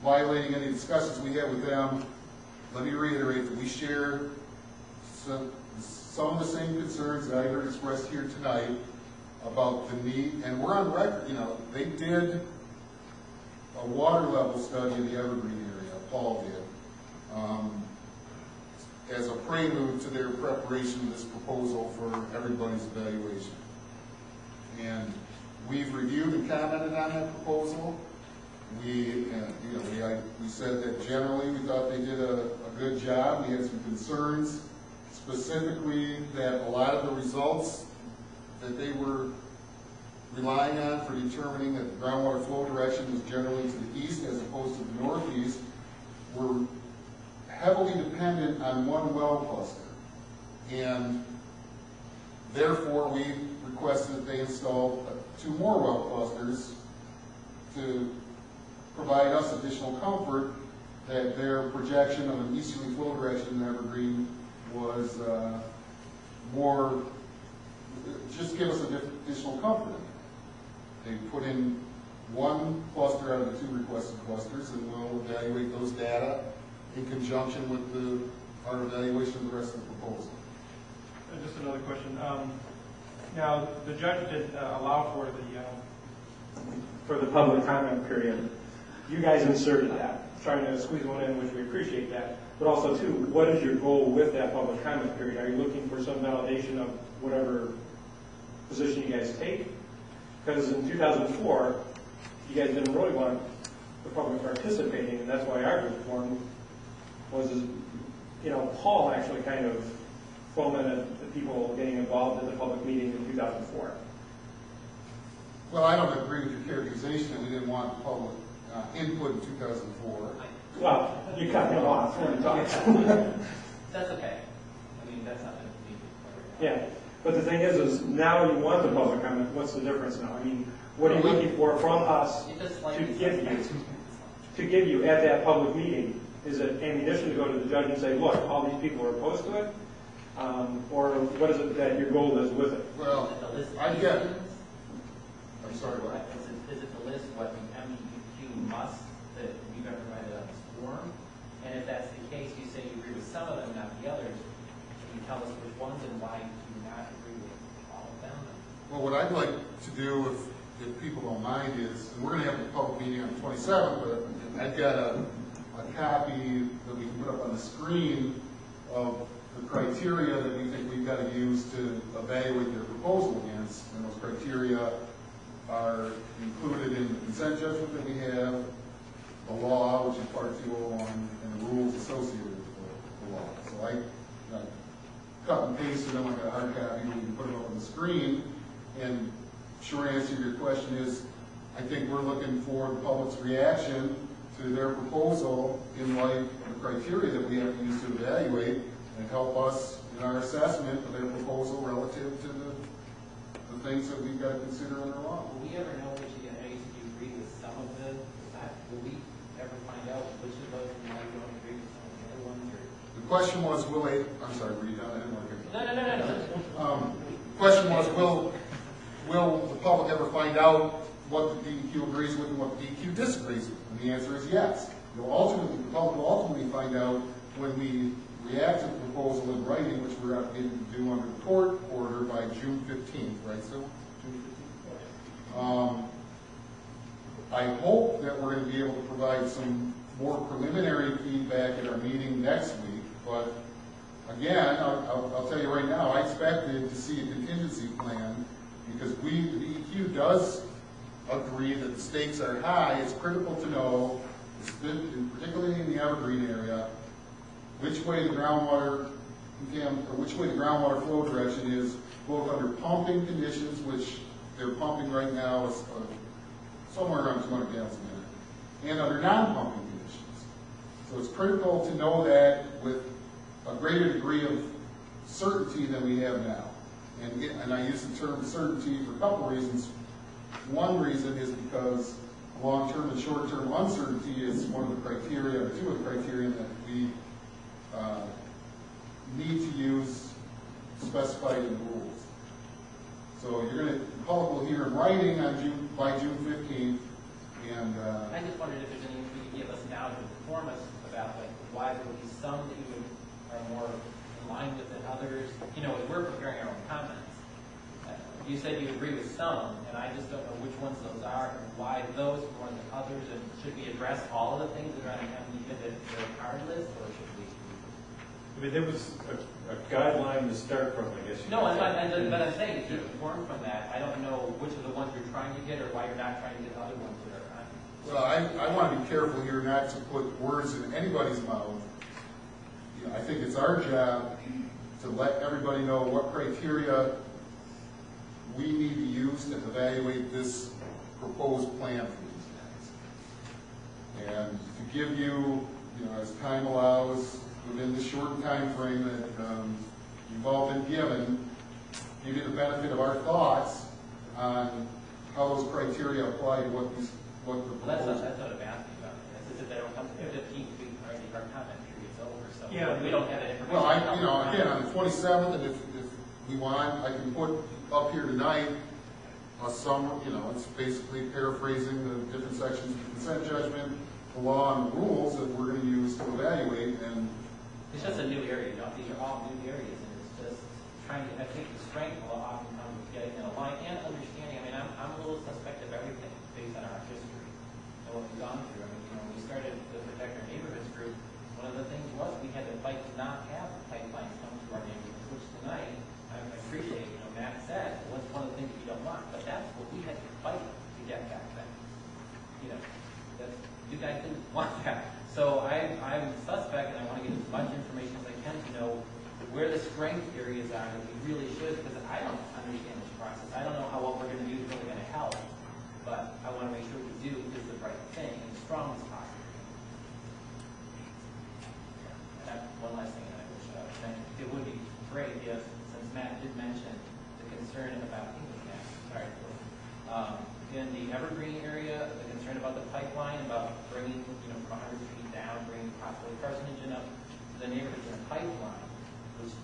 violating any discussions we had with them, let me reiterate that we share some of the same concerns that I heard expressed here tonight about the need, and we're on record, you know, they did a water level study of the evergreen area, Paul did. as a prelude to their preparation of this proposal for everybody's evaluation. And we've reviewed and commented on that proposal. We said that generally we thought they did a good job. We had some concerns, specifically that a lot of the results that they were relying on for determining that the groundwater flow direction was generally to the east as opposed to the northeast were heavily dependent on one well cluster. And therefore we requested that they install 2 more well clusters to provide us additional comfort that their projection of an easterly flow direction in Evergreen was more, just give us additional comfort. They put in 1 cluster out of the 2 requested clusters, and we'll evaluate those data in conjunction with our evaluation of the rest of the proposal.
Just another question. Now, the judge did allow for the public comment period. You guys inserted that, trying to squeeze one in, which we appreciate that. But also, too, what is your goal with that public comment period? Are you looking for some validation of whatever position you guys take? Because in 2004, you guys didn't really want the public participating, and that's why ours was formed. Paul actually kind of fomented the people getting involved in the public meeting in 2004.
Well, I don't agree with your characterization that we didn't want public input in 2004.
Well, you cut me off when you talked.
That's okay. I mean, that's not going to be.
Yeah, but the thing is now you want the public comment. What's the difference now? I mean, what are you looking for from us to give you at that public meeting? Is it ammunition to go to the judge and say, look, all these people are opposed to it? Or what is it that your goal is with it?
Well, I get it. I'm sorry, what?
Is it the list what the MDEQ must that you got provided on this form? And if that's the case, you say you agree with some of them, not the others. Can you tell us which ones and why you do not agree with all of them?
Well, what I'd like to do, if people don't mind, is, and we're going to have a public meeting on the 27th, but I've got a copy that we can put up on the screen of the criteria that we think we've got to use to evaluate their proposal against, and those criteria are included in the consent judgment that we have, the law, which is Part 201, and the rules associated with the law. So I cut and pasted them like a hard copy. We can put them up on the screen. And short answer to your question is, I think we're looking for the public's reaction to their proposal in light of the criteria that we have to use to evaluate and help us in our assessment of their proposal relative to the things that we've got to consider in our law.
Will we ever know which of you agree with some of them? Will we ever find out which of those you don't agree with some of the other ones? Or?
The question was, I'm sorry, were you done? I didn't want to get
No.
The question was, will the public ever find out what the DEQ agrees with and what the DEQ disagrees with? And the answer is yes. The public will ultimately find out when we react to the proposal in writing, which we're obligated to do under the court order by June 15th, right, Sue? June 15th? I hope that we're going to be able to provide some more preliminary feedback at our meeting next week, but again, I'll tell you right now, I expected to see a contingency plan because the DEQ does agree that the stakes are high. It's critical to know, particularly in the Evergreen area, which way the groundwater flow direction is, both under pumping conditions, which they're pumping right now is somewhere around 200 gallons a minute, and under non-pumping conditions. So it's critical to know that with a greater degree of certainty than we have now. And I use the term certainty for a couple reasons. One reason is because long-term and short-term uncertainty is one of the criteria, or 2 of the criteria that we need to use specified in the rules. So the public will hear in writing by June 15th. And
I just wondered if there's anything you could give us now to inform us about why there would be some that you are more in line with than others. As we're preparing our own comments, you said you agree with some, and I just don't know which ones those are and why those more than others. And should we address all of the things that are on the MDEQ that are on our list, or should we?
I mean, there was a guideline to start from, I guess.
No, but I'm saying, if you inform from that, I don't know which of the ones you're trying to get or why you're not trying to get the other ones that are on.
Well, I want to be careful here not to put words in anybody's mouth. You know, I think it's our job to let everybody know what criteria we need to use to evaluate this proposed plan for these guys. And to give you, as time allows, within the short time frame that you've all been given, give you the benefit of our thoughts on how those criteria apply to what the
Well,
proposal.
that's what I'm asking about. It's if they don't come to 15 feet, already our comment period's over, so
Yeah.
we don't have that information.
Well, again, on the 27th, and if we want, I can put up here tonight a summary, it's basically paraphrasing the different sections of the consent judgment, the law and the rules that we're going to use to evaluate. And
it's just a new area. These are all new areas, and it's just trying to. I think the strength will often come with getting in a line and understanding. I mean, I'm a little suspect of everything based on our history and what we've gone through. I mean, when we started the Protect Our Neighborhoods group, one of the things was we had to fight to not have pipelines come through our neighborhoods, which tonight I appreciate. Matt said was one of the things we don't want, but that's what we had to fight to get back then. You guys didn't want that. So I'm suspect, and I want to get as much information as I can to know where the strength areas are that we really should, because I don't understand this process. I don't know how what we're going to do is really going to help, but I want to make sure we do is the right thing and as strong as possible. And that's one last thing that I wish it would be great if, since Matt did mention the concern about in the Evergreen area, the concern about the pipeline, about bringing, from 100 feet down, bringing possibly carcinogen up to the neighborhoods in a pipeline, which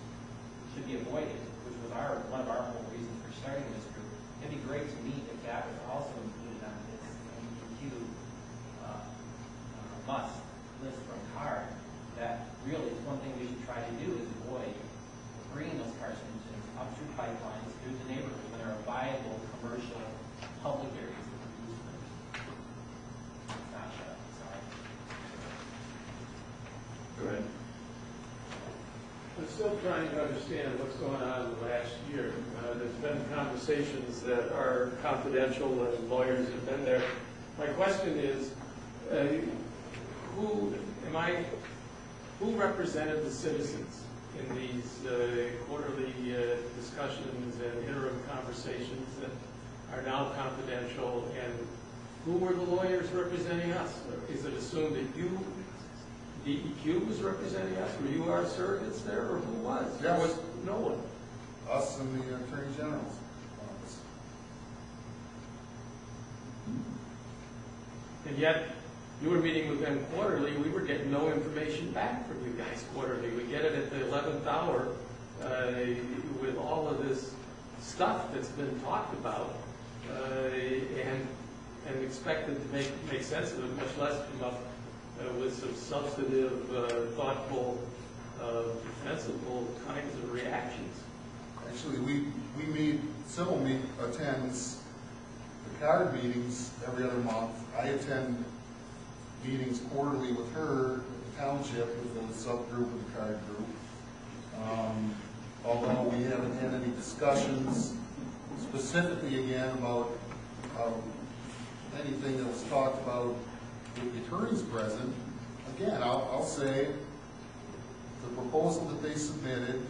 should be avoided, which was one of our whole reasons for starting this group. It'd be great to me if that was also included on this MDEQ must list from CARD. That really is one thing we should try to do is avoid bringing those carcinogens up through pipelines through the neighborhood when there are viable commercial public areas that produce them. Not sure. Sorry.
Go ahead.
I'm still trying to understand what's going on in the last year. There's been conversations that are confidential and lawyers have been there. My question is, who represented the citizens in these quarterly discussions and interim conversations that are now confidential, and who were the lawyers representing us? Is it assumed that DEQ was representing us? Were you our surrogates there, or who was?
Yes.
There was no one.
us and the Attorney General's office.
And yet, you were meeting with them quarterly. We were getting no information back from you guys quarterly. We get it at the 11th hour with all of this stuff that's been talked about and expected to make sense of it, much less come up with some substantive, thoughtful, defensible kinds of reactions.
Actually, we meet, Sybil attends the CARD meetings every other month. I attend meetings quarterly with her, the township, with the subgroup of the CARD group. Although we haven't had any discussions specifically again about anything that was talked about with the attorneys present, again, I'll say the proposal that they submitted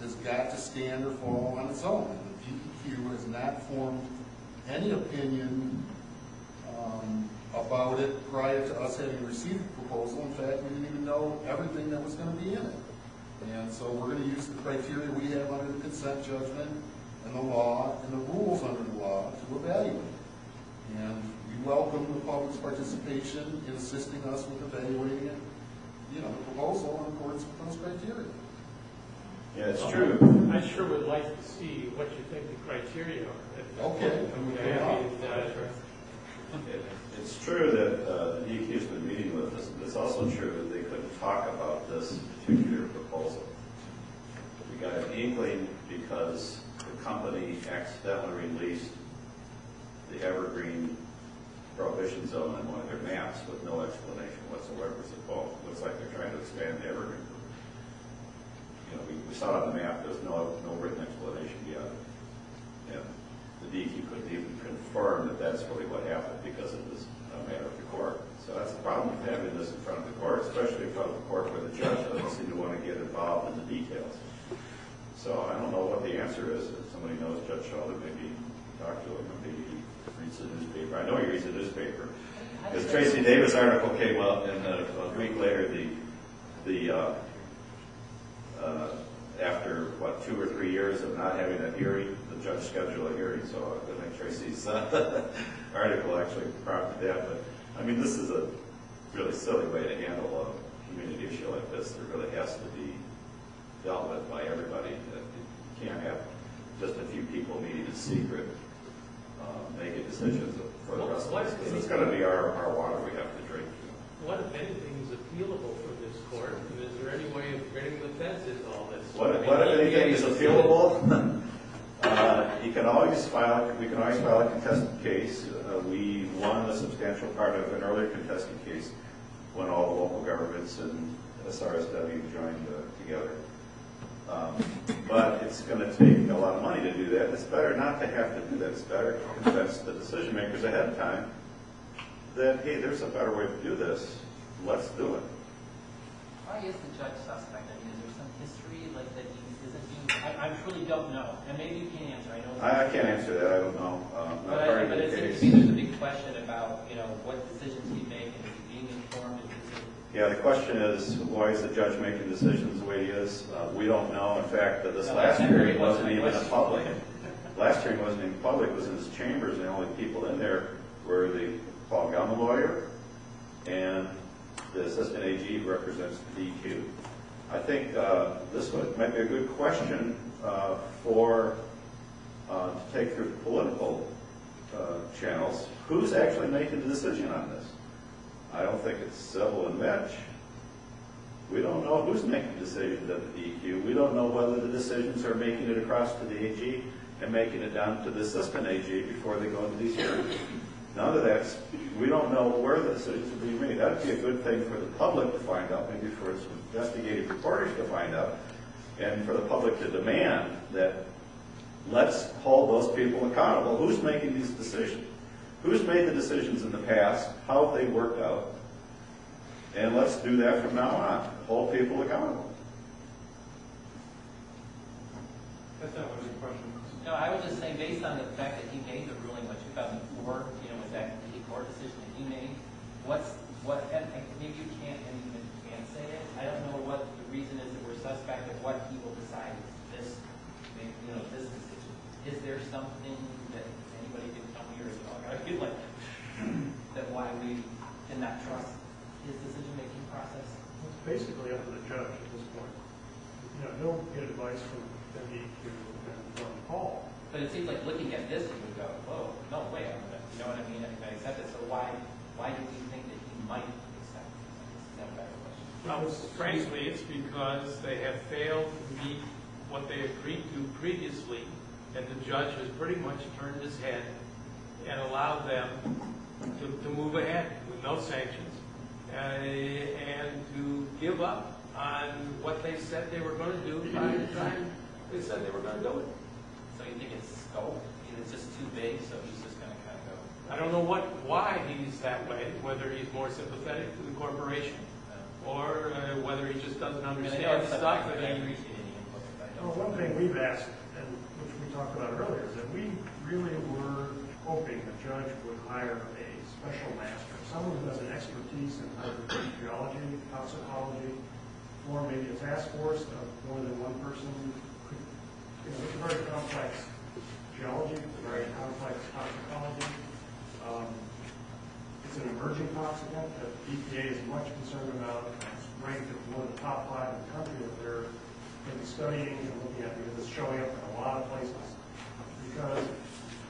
has got to stand or fall on its own. The DEQ has not formed any opinion about it prior to us having received the proposal. In fact, we didn't even know everything that was going to be in it. And so we're going to use the criteria we have under the consent judgment and the law and the rules under the law to evaluate. And we welcome the public's participation in assisting us with evaluating it, the proposal in accordance with those criteria.
Yeah, it's true.
I sure would like to see what you think the criteria are.
Okay.
It's true that the DEQ's been meeting with us, but it's also true that they couldn't talk about this particular proposal. We got an inkling because the company accidentally released the Evergreen Prohibition Zone on one of their maps with no explanation whatsoever. It looks like they're trying to expand the Evergreen. we saw it on the map, there's no written explanation beyond it. And the DEQ couldn't even confirm that that's really what happened because it was a matter of the court. So that's the problem with having this in front of the court, especially in front of the court where the judge doesn't seem to want to get involved in the details. So I don't know what the answer is. If somebody knows Judge Sheldon, maybe talk to him, or maybe he reads the newspaper. I know he reads the newspaper. Because Tracy Davis' article came out, and a week later, after, 2 or 3 years of not having a hearing, the judge scheduled a hearing, so I think Tracy's article actually prompted that. But, I mean, this is a really silly way to handle a community issue like this. It really has to be dealt with by everybody. You can't have just a few people meeting in secret making decisions for the rest of us. Because it's going to be our water we have to drink.
What, if anything, is appealable from this court? And is there any way of getting the fence into all this?
What if anything is appealable? We can always file a contested case. We won a substantial part of an earlier contested case when all the local governments and SRSW joined together. But it's going to take a lot of money to do that. It's better not to have to do that. It's better to convince the decision makers ahead of time that, hey, there's a better way to do this. Let's do it.
Why is the judge suspect? I mean, is there some history like that he isn't being? I truly don't know, and maybe you can answer. I know.
I can't answer that. I don't know.
But it seems to me there's a big question about what decisions he makes and is he being informed?
Yeah, the question is, why is the judge making decisions the way he is? We don't know. In fact, this last hearing wasn't even in public. Last hearing wasn't even public. It was in his chambers, and the only people in there were the Paul Gelman lawyer and the assistant AG who represents the DEQ. I think this might be a good question to take through political channels. Who's actually making the decision on this? I don't think it's Civil and Mitch. We don't know who's making decisions at the DEQ. We don't know whether the decisions are making it across to the AG and making it down to the assistant AG before they go into these hearings. None of that. We don't know where the decisions are being made. That would be a good thing for the public to find out, maybe for some investigative reporters to find out, and for the public to demand that let's hold those people accountable. Who's making these decisions? Who's made the decisions in the past? How have they worked out? And let's do that from now on. Hold people accountable.
That's not what your question was.
No, I was just saying, based on the fact that he made the ruling in 2004, with that court decision that he made, and maybe you can't say it. I don't know what the reason is that we're suspect of what he will decide this decision. Is there something that anybody can tell me, or I feel like that why we cannot trust his decision-making process?
It's basically up to the judge at this point. He'll get advice from MDEQ and from Paul.
But it seems like looking at this, you would go, whoa, no way, I'm gonna, you know what I mean? I'm gonna accept it. So why do we think that he might accept it? Is that a better question?
Well, frankly, it's because they have failed to meet what they agreed to previously, and the judge has pretty much turned his head and allowed them to move ahead with no sanctions and to give up on what they said they were going to do by the time they said they were going to do it.
So you think it's scope? It's just too big, so he's just going to kind of go.
I don't know why he's that way, whether he's more sympathetic to the corporation or whether he just doesn't understand stuff.
Well, one thing we've asked, and which we talked about earlier, is that we really were hoping the judge would hire a special master, someone who has an expertise in hydrogeology, toxicology, or maybe a task force of more than one person. It's a very complex geology, very complex toxicology. It's an emerging toxicant that EPA is much concerned about. It's ranked as one of the top 5 in the country that they're going to be studying and looking at because it's showing up in a lot of places. Because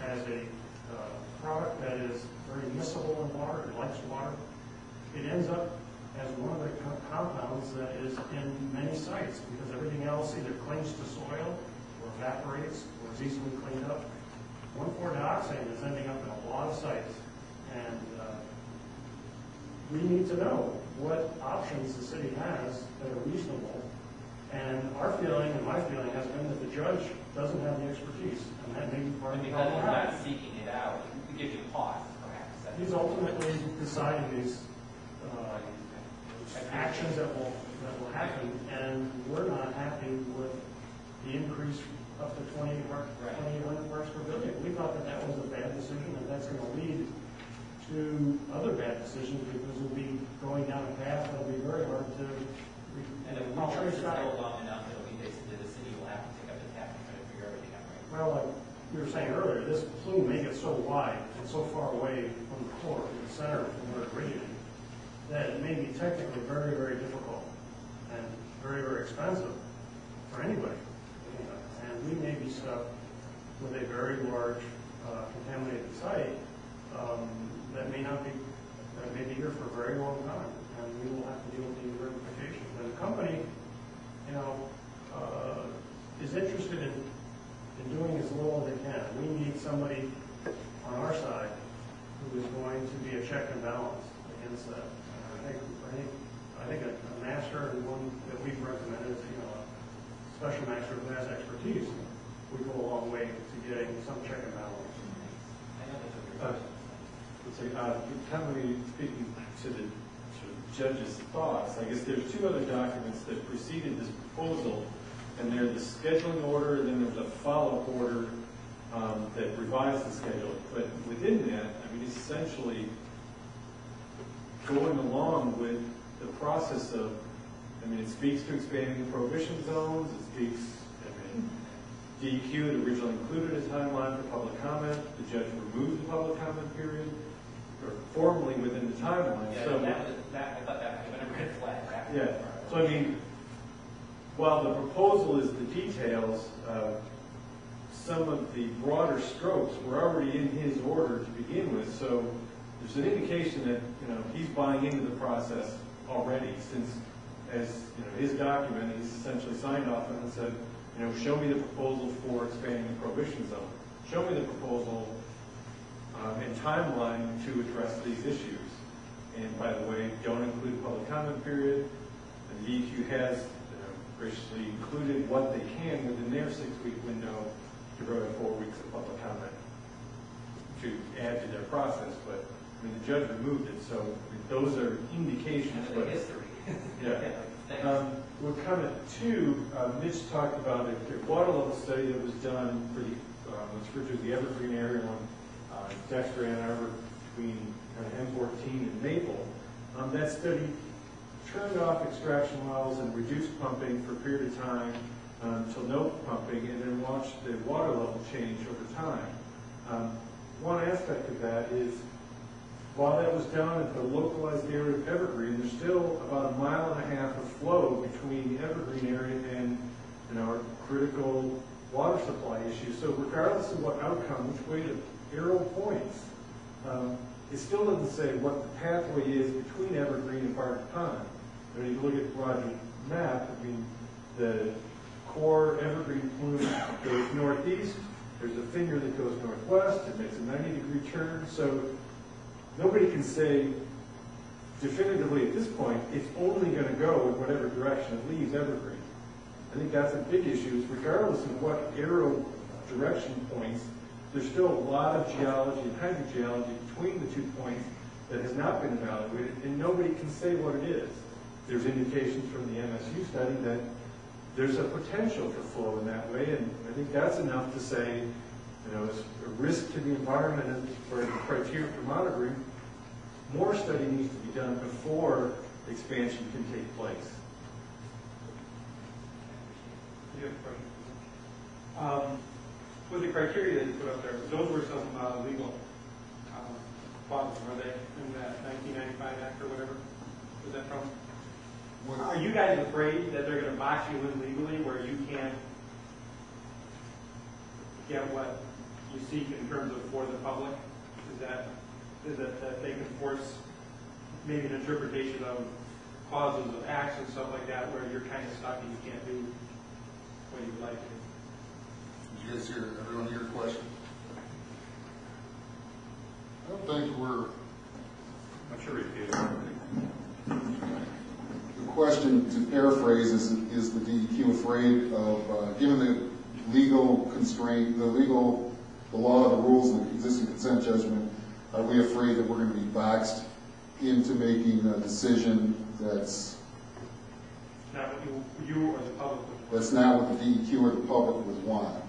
as a product that is very miscible in water, it likes water, it ends up as one of the compounds that is in many sites because everything else either clings to soil or evaporates or is easily cleaned up. 1,4-dioxane is ending up in a lot of sites, and we need to know what options the city has that are reasonable And our feeling, and my feeling, has been that the judge doesn't have the expertise, and that may be part of
And
the
because
problem.
he's not seeking it out, it gives you pause, perhaps.
He's ultimately deciding these actions that will happen, and we're not happy with the increase up to 21 parts per billion. We thought that that was a bad decision, and that's going to lead to other bad decisions, because we'll be going down a path that'll be very hard to
And if Pall Life is
back.
held long enough, it'll be basically the city will have to pick up the tab and try to figure everything out, right?
Well, like we were saying earlier, this plume may get so wide and so far away from the core, from the center, from where it originated, that it may be technically very, very difficult and very, very expensive for anybody. And we may be stuck with a very large contaminated site that may not be, that may be here for a very long time, and we will have to deal with the ramifications. And the company, is interested in doing as little as they can. We need somebody on our side who is going to be a check and balance against that. I think a master, and one that we've recommended is, a special master who has expertise, would go a long way to getting some check and balance.
I know that's what you're
Kind of speaking to the judge's thoughts, I guess there's two other documents that preceded this proposal, and they're the scheduling order, and then there's a follow-up order that revised the schedule. But within that, essentially going along with the process of, it speaks to expanding the prohibition zones, it speaks, DEQ had originally included a timeline for public comment, the judge removed the public comment period, or formally within the timeline.
Yeah,
So,
I thought that would have been a red flag.
yeah, so while the proposal is the details, some of the broader strokes were already in his order to begin with, so there's an indication that, he's buying into the process already, since, as, his document, he's essentially signed off on and said, show me the proposal for expanding the prohibition zone. Show me the proposal and timeline to address these issues. And by the way, don't include the public comment period. The DEQ has graciously included what they can within their 6-week window to grow to 4 weeks of public comment to add to their process. But the judge removed it, so those are indications.
That's the history.
Yeah. With comment 2, Mitch talked about a water level study that was done for what's referred to as the Evergreen area on Dexter and Arbor between M14 and Maple. That study turned off extraction wells and reduced pumping for a period of time until no pumping, and then watched the water level change over time. One aspect of that is, while that was done at the localized area of Evergreen, there's still about 1.5 miles of flow between the Evergreen area and our critical water supply issue. So regardless of what outcome, which way the arrow points, it still doesn't say what the pathway is between Evergreen and Barton Pond. When you look at Roger's map, the core Evergreen plume goes northeast, there's a finger that goes northwest, it makes a 90-degree turn, so nobody can say definitively at this point it's only going to go in whatever direction it leaves Evergreen. I think that's a big issue, is regardless of what arrow direction points, there's still a lot of geology and hydrogeology between the 2 points that has not been evaluated, and nobody can say what it is. There's indications from the MSU study that there's a potential for flow in that way, and I think that's enough to say, it's a risk to the environment and for the criteria for monitoring. More study needs to be done before expansion can take place.
You have a question? With the criteria that you put up there, those were some legal clauses, were they, in that 1995 Act or whatever? Was that from? Are you guys afraid that they're going to box you in legally where you can't get what you seek in terms of for the public? Is that they can force maybe an interpretation of clauses of acts and stuff like that where you're kind of stuck and you can't do what you would like to do?
Did you guys hear, everyone hear a question? I don't think we're...
What's your review?
The question, to paraphrase, is the DEQ afraid of, given the legal constraint, the law, the rules, and the existing consent judgment, are we afraid that we're going to be boxed into making a decision that's
Not what you or the public would want.
that's not what the DEQ or the public would want?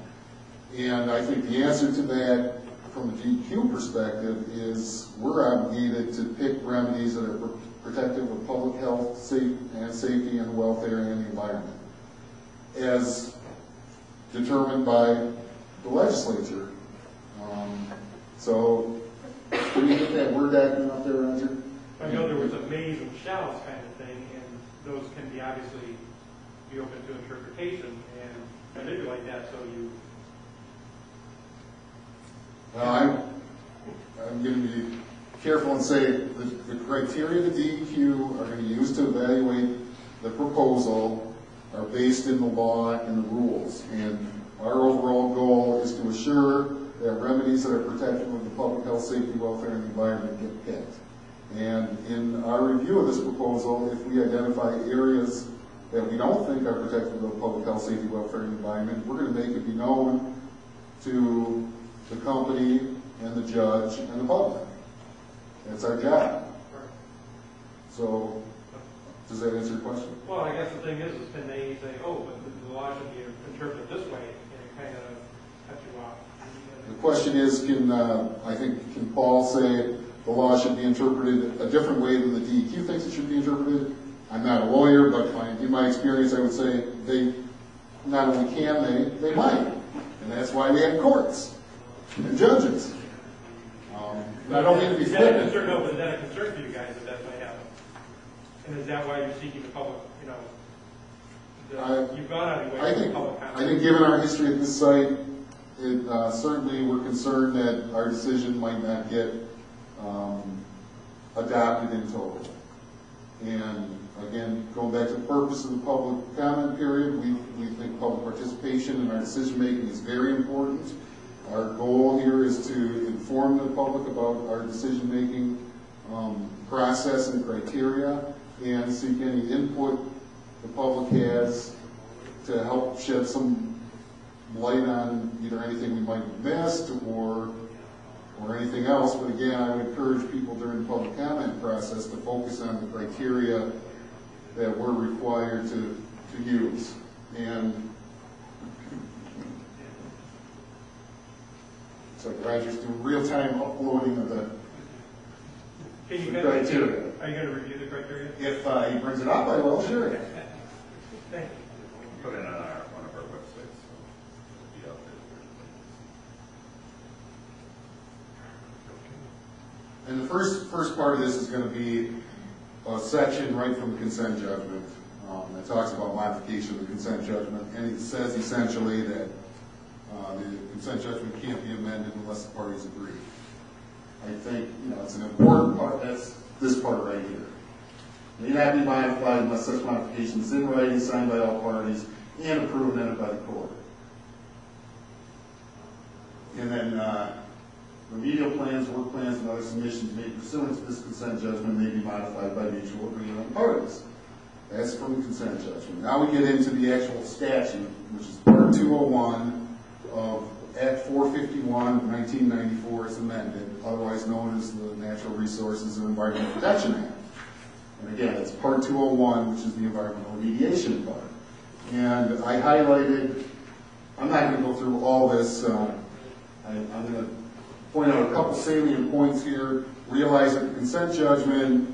And I think the answer to that, from a DEQ perspective, is we're obligated to pick remedies that are protective of public health, safety, and welfare, and the environment, as determined by the legislature. So, can you get that word document up there, Roger?
I know there was a mays and shalls kind of thing, and those can be obviously be open to interpretation, and I did like that, so you.
I'm going to be careful and say the criteria the DEQ are going to use to evaluate the proposal are based in the law and the rules. And our overall goal is to assure that remedies that are protective of the public health, safety, welfare, and the environment get picked. And in our review of this proposal, if we identify areas that we don't think are protective of public health, safety, welfare, and environment, we're going to make it be known to the company and the judge and the public. That's our job. So, does that answer your question?
Well, I guess the thing is can they say, oh, but the law should be interpreted this way, and it kind of cuts you off.
The question is, can Paul say the law should be interpreted a different way than the DEQ thinks it should be interpreted? I'm not a lawyer, but in my experience, I would say they not only can, they might. And that's why we have courts and judges. I don't mean to be
Is that a
flippant.
concern? No, but is that a concern for you guys that that might happen? And is that why you're seeking the public, you've gone out of your way for public comment?
I think given our history at this site, certainly we're concerned that our decision might not get adopted in total. And again, going back to the purpose of the public comment period, we think public participation in our decision making is very important. Our goal here is to inform the public about our decision making process and criteria, and seek any input the public has to help shed some light on either anything we might have missed or anything else. But again, I would encourage people during the public comment process to focus on the criteria that we're required to use. And so Roger's doing real-time uploading of the criteria.
Are you going to review the criteria?
If he brings it up, I will, sure.
Thank you.
Put it on one of our websites. So it'll be out there.
And the first part of this is going to be a section right from the consent judgment that talks about modification of the consent judgment, and it says essentially that the consent judgment can't be amended unless the parties agree. I think it's an important part. That's this part right here. May not be modified unless such modification is in writing, signed by all parties, and approved and entered by the court. And then remedial plans, work plans, and other submissions made pursuant to this consent judgment may be modified by mutual agreement of the parties. That's from the consent judgment. Now we get into the actual statute, which is Part 201 of Act 451 of 1994 as amended, otherwise known as the Natural Resources and Environmental Protection Act. And again, it's Part 201, which is the environmental remediation part. And I highlighted, I'm not going to go through all this, I'm going to point out a couple salient points here. Realize that the consent judgment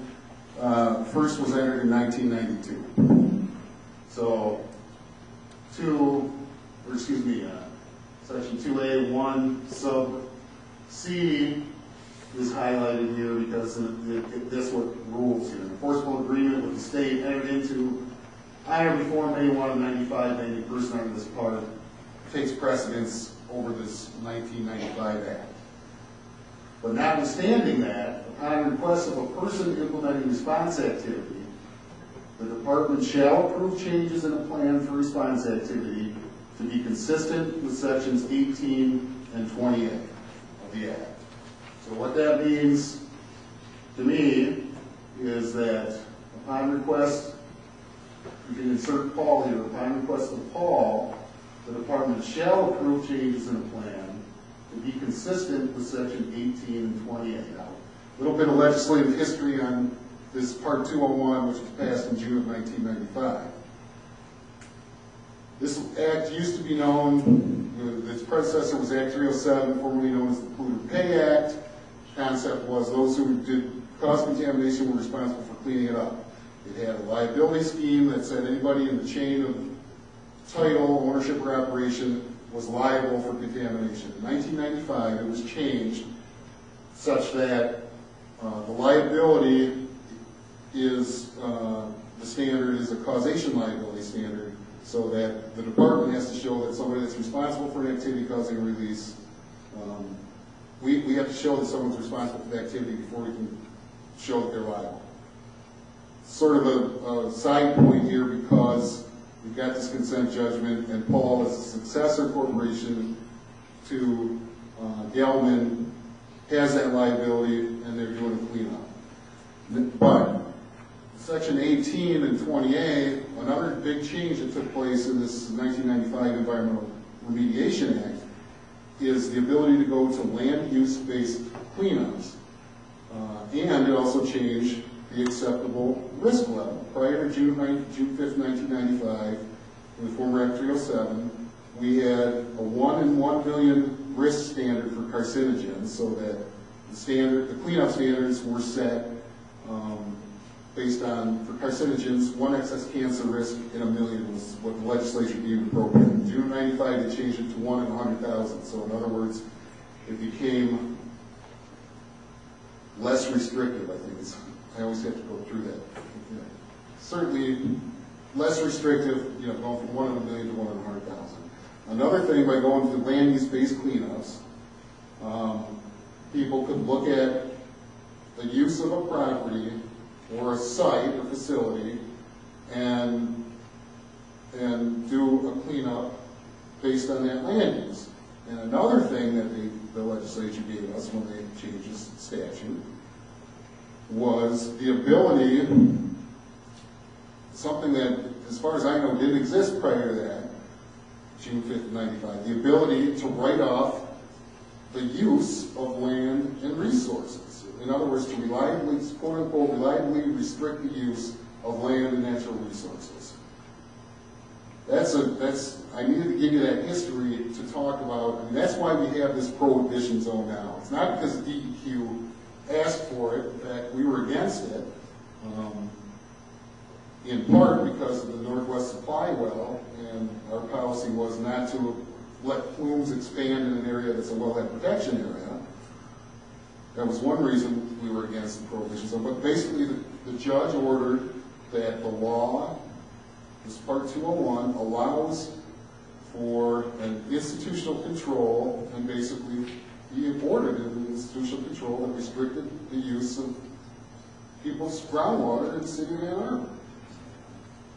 first was entered in 1992. So, Section 2A1 sub C is highlighted here because this what rules here. An enforceable agreement with the state entered into on or before May 1 of 95, any person under this part takes precedence over this 1995 Act. But notwithstanding that, upon request of a person implementing response activity, the department shall approve changes in a plan for response activity to be consistent with sections 18 and 28 of the Act. So what that means to me is that upon request you can insert Pall here. Upon request of Pall, the department shall approve changes in a plan to be consistent with section 18 and 28. Now, a little bit of legislative history on this Part 201, which was passed in June of 1995. This act used to be known, its predecessor was Act 307, formerly known as the Polluter Pay Act. The concept was those who did cause contamination were responsible for cleaning it up. It had a liability scheme that said anybody in the chain of title, ownership, or operation was liable for contamination. In 1995, it was changed such that the liability is, the standard is a causation liability standard, so that the department has to show that somebody that's responsible for an activity causing a release, we have to show that someone's responsible for the activity before we can show that they're liable. Sort of a side point here, because we've got this consent judgment, and Pall is a successor corporation to Gelman, has that liability, and they're doing a cleanup. But Section 18 and 28, another big change that took place in this 1995 Environmental Remediation Act, is the ability to go to land use-based cleanups. And it also changed the acceptable risk level. Prior to June 5th, 1995, in the former Act 307, we had a 1 in 1 million risk standard for carcinogens, so that the cleanup standards were set based on, for carcinogens, 1 excess cancer risk in a million was what the legislature deemed appropriate. In June 95, they changed it to 1 in 100,000. So in other words, it became less restrictive, I think. I always have to go through that. Yeah. Certainly less restrictive, going from 1 in a million to 1 in 100,000. Another thing, by going to land use-based cleanups, people could look at the use of a property or a site, a facility, and do a cleanup based on that land use. And another thing that the legislature gave us when they changed this statute was the ability, something that, as far as I know, didn't exist prior to that, June 5th, 95, the ability to write off the use of land and resources. In other words, to reliably, quote unquote, reliably restrict the use of land and natural resources. I needed to give you that history to talk about, and that's why we have this prohibition zone now. It's not because the DEQ asked for it. In fact, we were against it, in part because of the Northwest Supply Well, and our policy was not to let plumes expand in an area that's a wellhead protection area. That was one reason we were against the prohibition zone. But basically, the judge ordered that the law, this Part 201, allows for an institutional control, and basically he ordered an institutional control that restricted the use of people's groundwater in the city of Ann Arbor.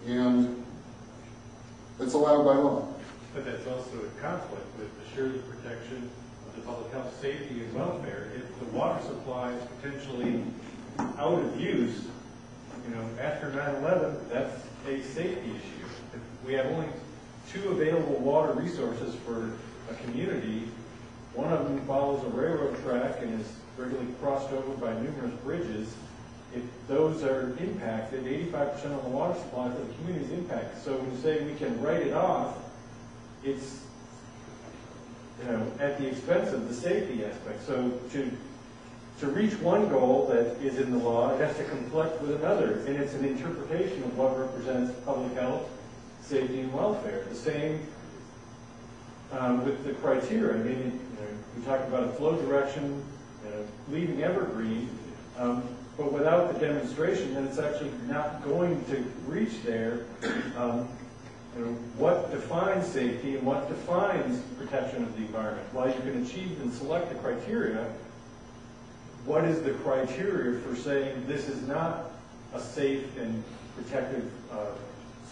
And it's allowed by law.
But that's also a conflict with the surety protection of the public health, safety, and welfare. If the water supply is potentially out of use, after 9/11, that's a safety issue. If we have only 2 available water resources for a community, one of them follows a railroad track and is regularly crossed over by numerous bridges. If those are impacted, 85% of the water supply for the community is impacted. So when you say we can write it off, it's at the expense of the safety aspect. So to reach one goal that is in the law, it has to conflict with another, and it's an interpretation of what represents public health, safety, and welfare. The same with the criteria. I mean, we talked about a flow direction, leaving evergreen, but without the demonstration, then it's actually not going to reach there. What defines safety and what defines protection of the environment? While you can achieve and select the criteria, what is the criteria for saying this is not a safe and protective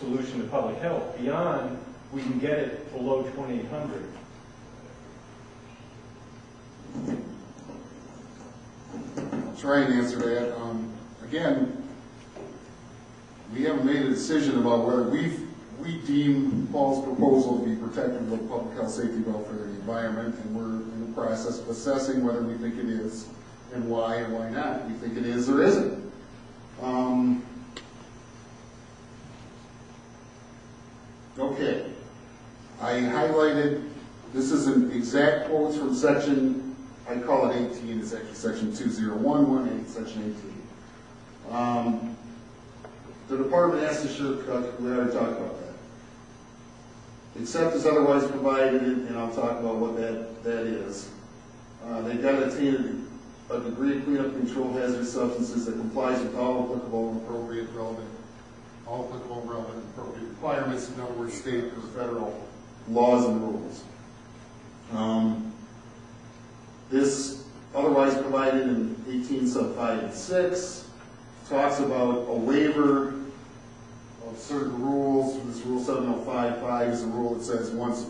solution to public health beyond we can get it below 2,800?
Try and answer that. Again, we haven't made a decision about whether we deem Paul's proposal to be protective of public health, safety, welfare, and the environment, and we're in the process of assessing whether we think it is, and why or why not we think it is or isn't. Okay, I highlighted, this isn't exact quotes from section, I call it 18, it's actually section 20118, section 18. The department has to assure, we already talked about that. Except as otherwise provided, and I'll talk about what that is. They've got to attain a degree of cleanup and control hazardous substances that complies with all applicable and appropriate relevant appropriate requirements, in other words, state or federal laws and rules. This otherwise provided in 18 sub 5 and 6 talks about a waiver of certain rules. This rule 7055 is a rule that says once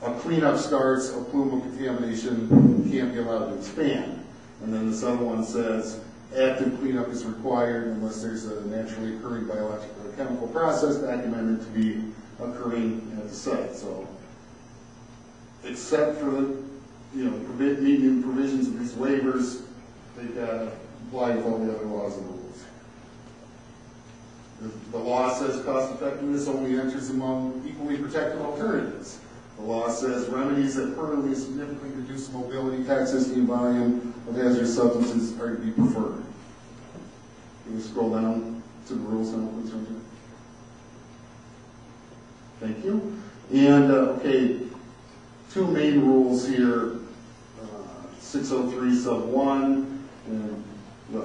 a cleanup starts, a plume of contamination can't be allowed to expand. And then this other one says active cleanup is required unless there's a naturally occurring biological or chemical process documented to be occurring at the site. So, except for the, meeting the provisions of these waivers, they've got to comply with all the other laws and rules. The law says cost effectiveness only enters among equally protected alternatives. The law says remedies that permanently and significantly reduce mobility, toxicity, and volume of hazardous substances are to be preferred. Can we scroll down to the rules now, please, Ranger? Thank you. And, okay, two main rules here, 603 sub 1, and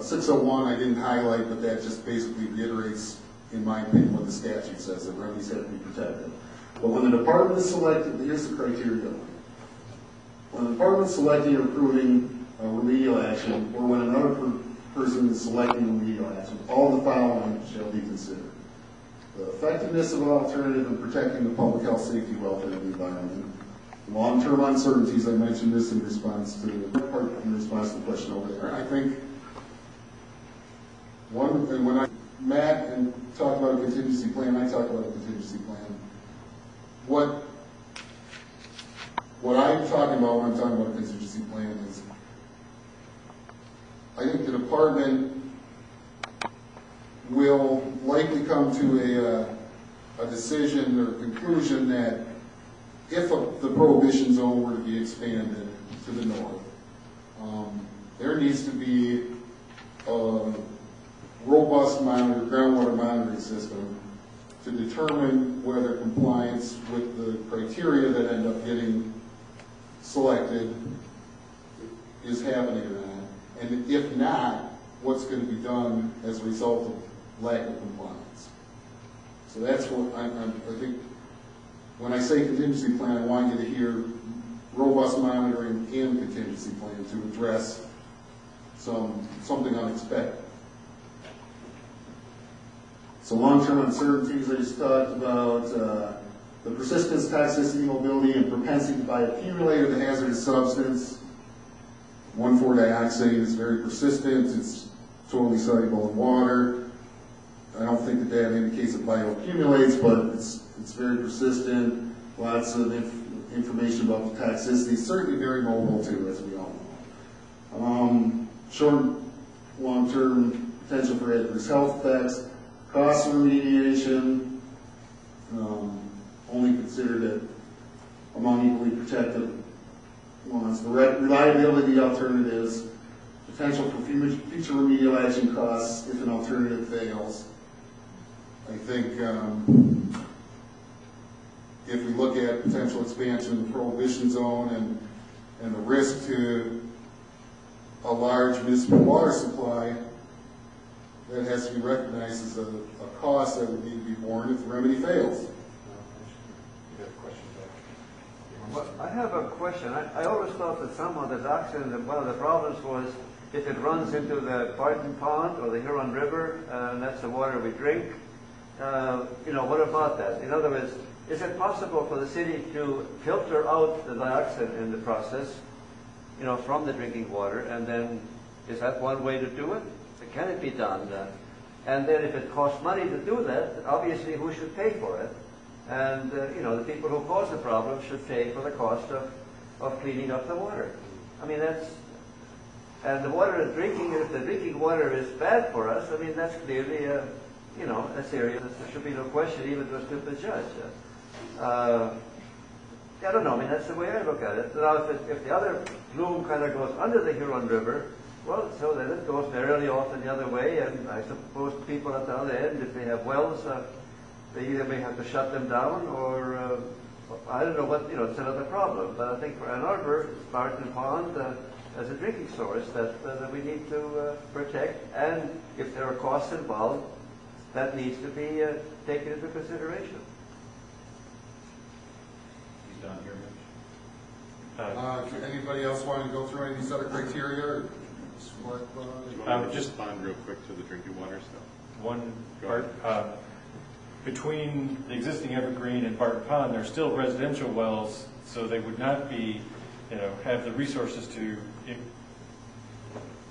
601 I didn't highlight, but that just basically reiterates, in my opinion, what the statute says, that remedies have to be protected. But when the department is selected, here's the criteria. When the department is selecting or approving a remedial action, or when another person is selecting remedial action, all the following shall be considered. The effectiveness of an alternative in protecting the public health, safety, welfare, and the environment. Long-term uncertainties, I mentioned this in response to the question over there. I think and when I met and talked about a contingency plan, I talked about a contingency plan. What I'm talking about when I'm talking about a contingency plan is, I think the department will likely come to a decision or conclusion that if the prohibition zone were to be expanded to the north, there needs to be a robust groundwater monitoring system to determine whether compliance with the criteria that end up getting selected is happening or not. And if not, what's going to be done as a result of lack of compliance. So that's what I think, when I say contingency plan, I want you to hear robust monitoring and contingency plan to address something unexpected. So long-term uncertainties I just talked about, the persistence, toxicity, mobility, and propensity to bioaccumulate of the hazardous substance. 1,4-dioxane is very persistent. It's totally soluble in water. I don't think that indicates it bioaccumulates, but it's very persistent. Lots of information about the toxicity. Certainly very mobile too, as we all know. Short, long-term potential for adverse health effects. Cost of remediation, only considered it among equally protected ones. The reliability alternatives, potential for future remedial action costs if an alternative fails. I think if we look at potential expansion of the prohibition zone and the risk to a large municipal water supply, that has to be recognized as a cost that would need to be borne if the remedy fails.
Well, I have a question. I always thought that some of the dioxane, one of the problems was if it runs into the Barton Pond or the Huron River, and that's the water we drink. What about that? In other words, is it possible for the city to filter out the dioxane in the process, from the drinking water, and then is that one way to do it? Can it be done? And then if it costs money to do that, obviously who should pay for it? And, you know, the people who cause the problem should pay for the cost of cleaning up the water. I mean, and the water is drinking, if the drinking water is bad for us, I mean, that's clearly you know, a serious, there should be no question even to a stupid judge. I don't know, I mean, that's the way I look at it. Now, if the other plume kind of goes under the Huron River, well, so then it goes merrily off in the other way, and I suppose people at the other end, if they have wells, they either may have to shut them down, or I don't know what, you know, it's another problem. But I think for Ann Arbor, Barton Pond, as a drinking source that we need to protect, and if there are costs involved, that needs to be taken into consideration.
He's done here, Mitch.
Anybody else want to go through any of these other criteria? Or
I would just
respond real quick to the drinking water stuff.
One part, between the existing Evergreen and Barton Pond, there's still residential wells, so they would not be, you know, have the resources to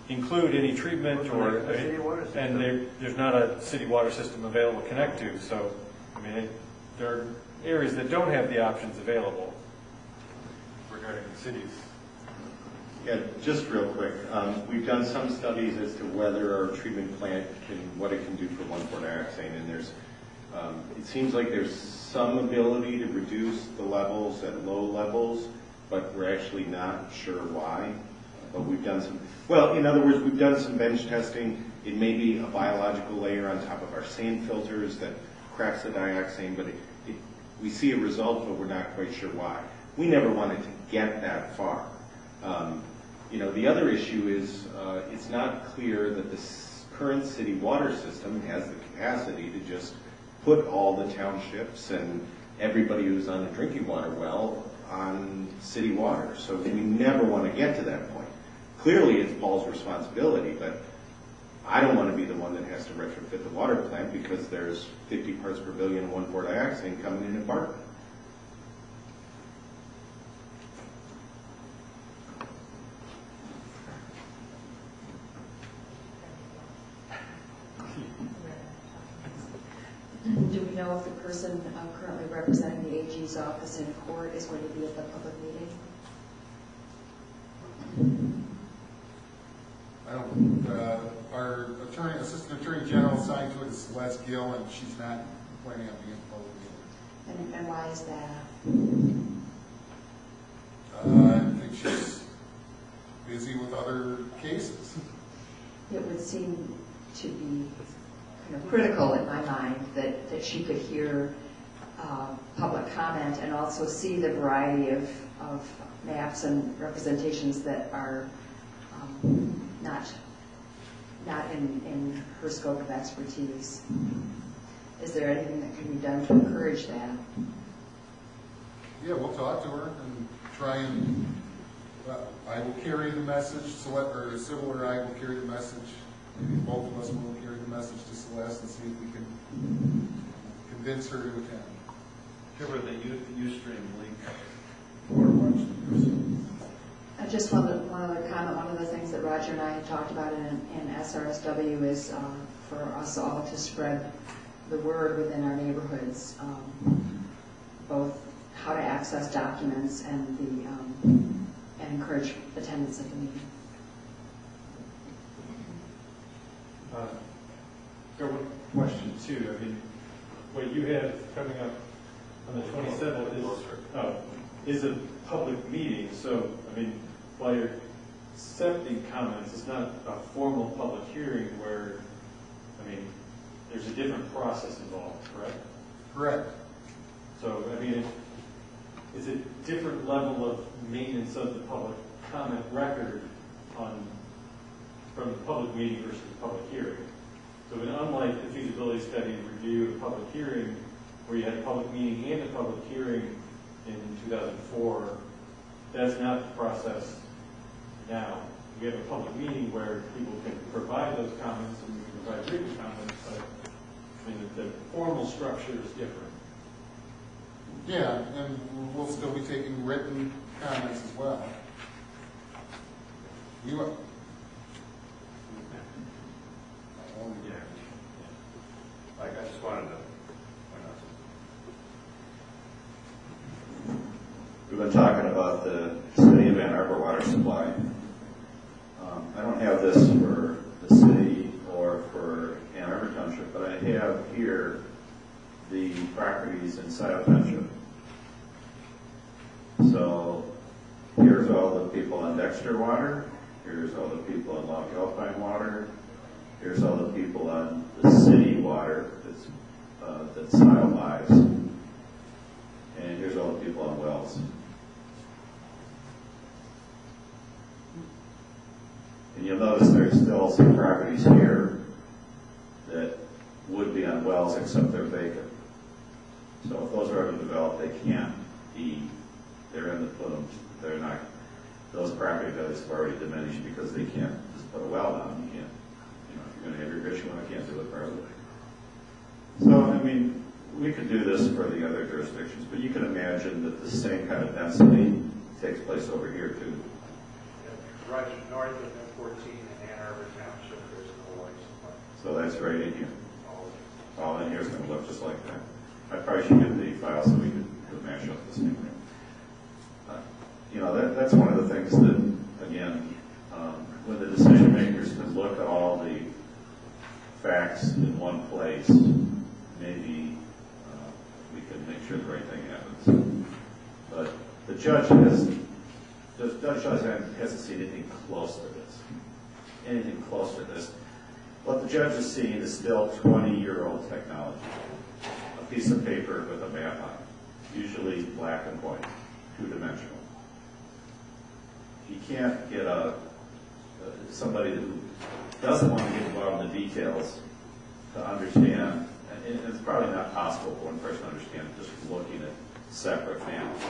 include any treatment or, and there's not a city water system available to connect to. So, I mean, there are areas that don't have the options available regarding the cities.
Yeah, just real quick. We've done some studies as to whether our treatment plant what it can do for 1,4-dioxane, and there's, it seems like there's some ability to reduce the levels at low levels, but we're actually not sure why. But we've done some, well, in other words, we've done some bench testing. It may be a biological layer on top of our sand filters that cracks the dioxane, but we see a result, but we're not quite sure why. We never wanted to get that far. You know, the other issue is it's not clear that the current city water system has the capacity to just put all the townships and everybody who's on a drinking water well on city water. So we never want to get to that point. Clearly, it's Paul's responsibility, but I don't want to be the one that has to retrofit the water plant because there's 50 parts per billion of 1,4-dioxane coming in at Barton.
Do we know if the person currently representing the AG's office in court is going to be at the public meeting?
I don't. Our assistant attorney general assigned to it is Celeste Gill, and she's not planning on being at the public meeting.
And why is that?
I think she's busy with other cases.
It would seem to be kind of critical in my mind that she could hear public comment and also see the variety of maps and representations that are not in her scope of expertise. Is there anything that can be done to encourage that?
Yeah, we'll talk to her and try and, I will carry the message, or Sybil or I will carry the message. Maybe both of us will carry the message to Celeste and see if we can convince her to attend.
Give her the Ustream link.
Or watch the news.
Just one other comment. One of the things that Roger and I had talked about in SRSW is for us all to spread the word within our neighborhoods, both how to access documents and encourage attendance at the meeting.
Got one question too. I mean, what you have coming up on the 27th is a public meeting. So, I mean, while you're accepting comments, it's not a formal public hearing where, I mean, there's a different process involved, correct?
Correct.
So, I mean, is it different level of maintenance of the public comment record from the public meeting versus the public hearing? So, unlike the feasibility study review, the public hearing, where you had a public meeting and a public hearing in 2004, that's not the process now. We have a public meeting where people can provide those comments and we can provide written comments, but I mean, the formal structure is different.
Yeah, and we'll still be taking written comments as well.
been talking about the city of Ann Arbor water supply. I don't have this for the city or for Ann Arbor Township, but I have here the properties in Scioto Township. So here's all the people on Dexter Water, here's all the people on Loch Alpine Water, here's all the people on the city water that Scioto buys, and here's all the people on wells. And you'll notice there's still some properties here that would be on wells except they're vacant. So if those are ever developed, they can't be, they're in the plumes, they're not, those property values have already diminished because they can't just put a well down. You can't, you know, if you're going to have irrigation well, you can't do it privately. So, I mean, we could do this for the other jurisdictions, but you can imagine that the same kind of density takes place over here too.
Right north of M14 in Ann Arbor Township, there's no water supply.
So that's right in here. All in here is going to look just like that. I probably should get the file so we could mash up the same thing. You know, that's one of the things that, again, when the decision makers can look at all the facts in one place, maybe we can make sure the right thing happens. But the judge hasn't seen anything close to this. Anything close to this. What the judge is seeing is still 20-year-old technology. A piece of paper with a map on it, usually black and white, two-dimensional. You can't get somebody who doesn't want to get involved in the details to understand, and it's probably not possible for one person to understand just looking at separate maps.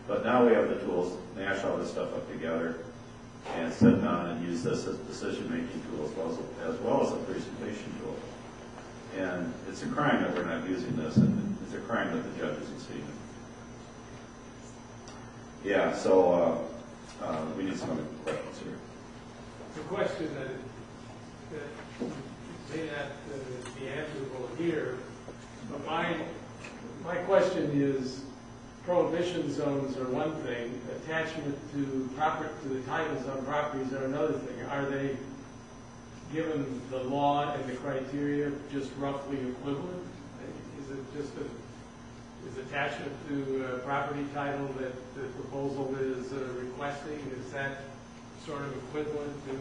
But now we have the tools to mash all this stuff up together and sit down and use this as a decision-making tool as well as a presentation tool. And it's a crime that we're not using this, and it's a crime that the judge isn't seeing it. Yeah, so we need some other questions here.
The question that may not be answerable here, but my question is, prohibition zones are one thing, attachment to the titles on properties are another thing. Are they, given the law and the criteria, just roughly equivalent? Is it just is attachment to a property title that the proposal is requesting, is that sort of equivalent to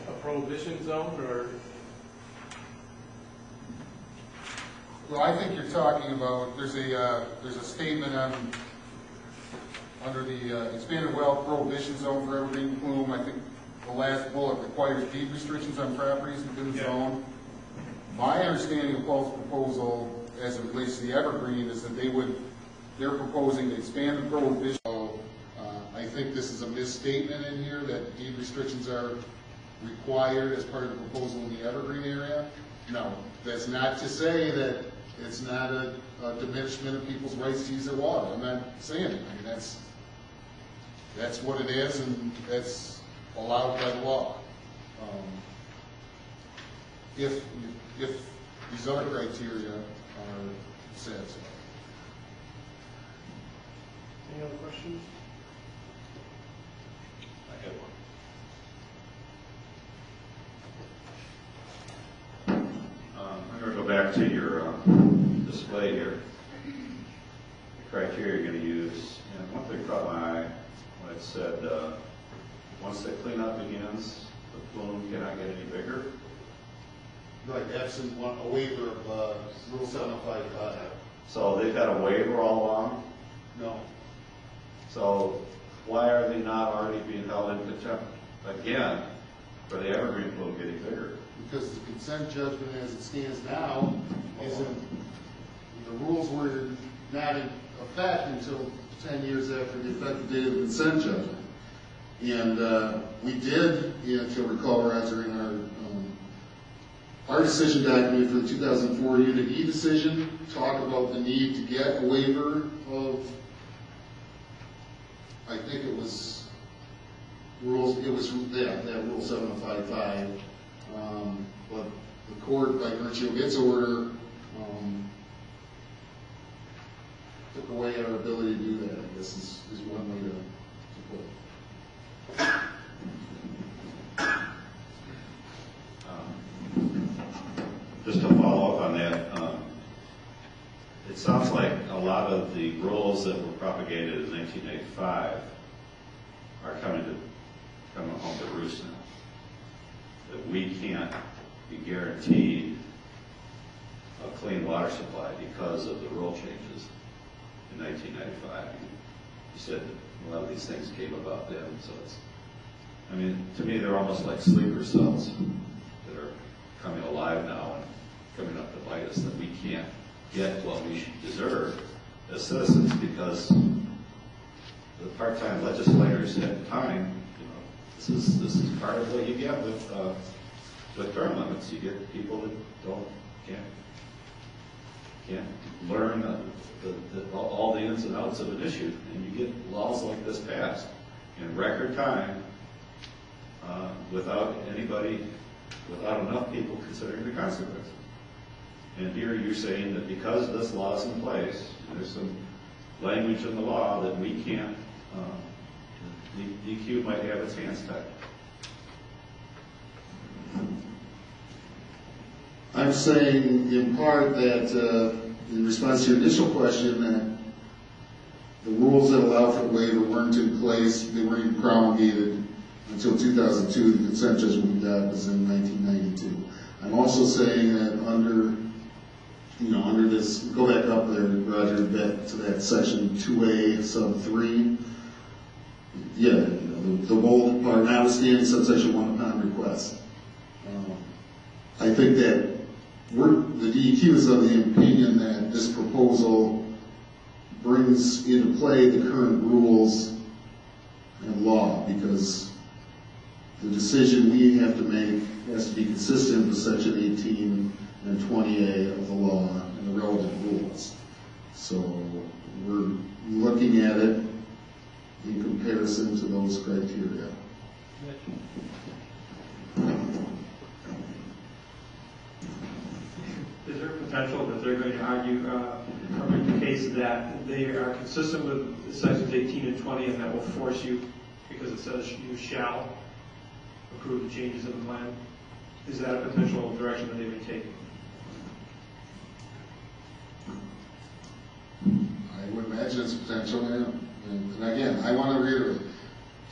a prohibition zone, or?
Well, I think you're talking about, there's a statement under the expanded well prohibition zone for evergreen plume. I think the last bullet requires deed restrictions on properties within the zone. My understanding of Paul's proposal as it relates to the evergreen is that they're proposing to expand the prohibition. So I think this is a misstatement in here that deed restrictions are required as part of the proposal in the evergreen area. No, that's not to say that it's not a diminishment of people's rights to use their water. I'm not saying it. I mean, that's what it is, and that's allowed by law. If these other criteria are satisfied.
Any other questions?
I have one.
I'm going to go back to your display here. The criteria you're going to use. And one thing caught my eye when it said, once the cleanup begins, the plume cannot get any bigger.
Right, absent a waiver of Rule 755.
So they've had a waiver all along?
No.
So why are they not already being held in contempt again for the evergreen plume getting bigger?
Because the consent judgment as it stands now isn't, the rules were not in effect until 10 years after the effective date of the consent judgment. And we did, if you'll recall, Roger, in our decision document for the 2004 Unit E decision, talk about the need to get a waiver of, I think it was rules, it was, yeah, that Rule 755. But the court, by virtue of its order, took away our ability to do that, I guess is one way to put it.
Just to follow up on that, it sounds like a lot of the rules that were propagated in 1985 are coming home to roost now. That we can't be guaranteed a clean water supply because of the rule changes in 1995. You said a lot of these things came about then, so it's, I mean, to me, they're almost like sleeper cells that are coming alive now and coming up to bite us, that we can't get what we should deserve as citizens because the part-time legislators at the time, you know, this is part of what you get with term limits. You get people that can't learn all the ins and outs of an issue, and you get laws like this passed in record time without enough people considering the consequences. And here you're saying that because this law is in place, there's some language in the law that we can't, DEQ might have its hands tied.
I'm saying in part that, in response to your initial question, that the rules that allow for the waiver weren't in place, they weren't even promulgated until 2002. The consent judgment we got was in 1992. I'm also saying that under this, go back up there, Roger, back to that section 2A sub 3. Yeah, the bold part, notwithstanding subsection 1 upon request. I think that the DEQ is of the opinion that this proposal brings into play the current rules and law, because the decision we have to make has to be consistent with section 18 and 20A of the law and the relevant rules. So we're looking at it in comparison to those criteria.
Is there potential that they're going to argue, or make the case that they are consistent with sections 18 and 20 and that will force you, because it says you shall approve the changes in the plan? Is that a potential direction that they may take?
I would imagine it's potential, yeah. And again, I want to reiterate,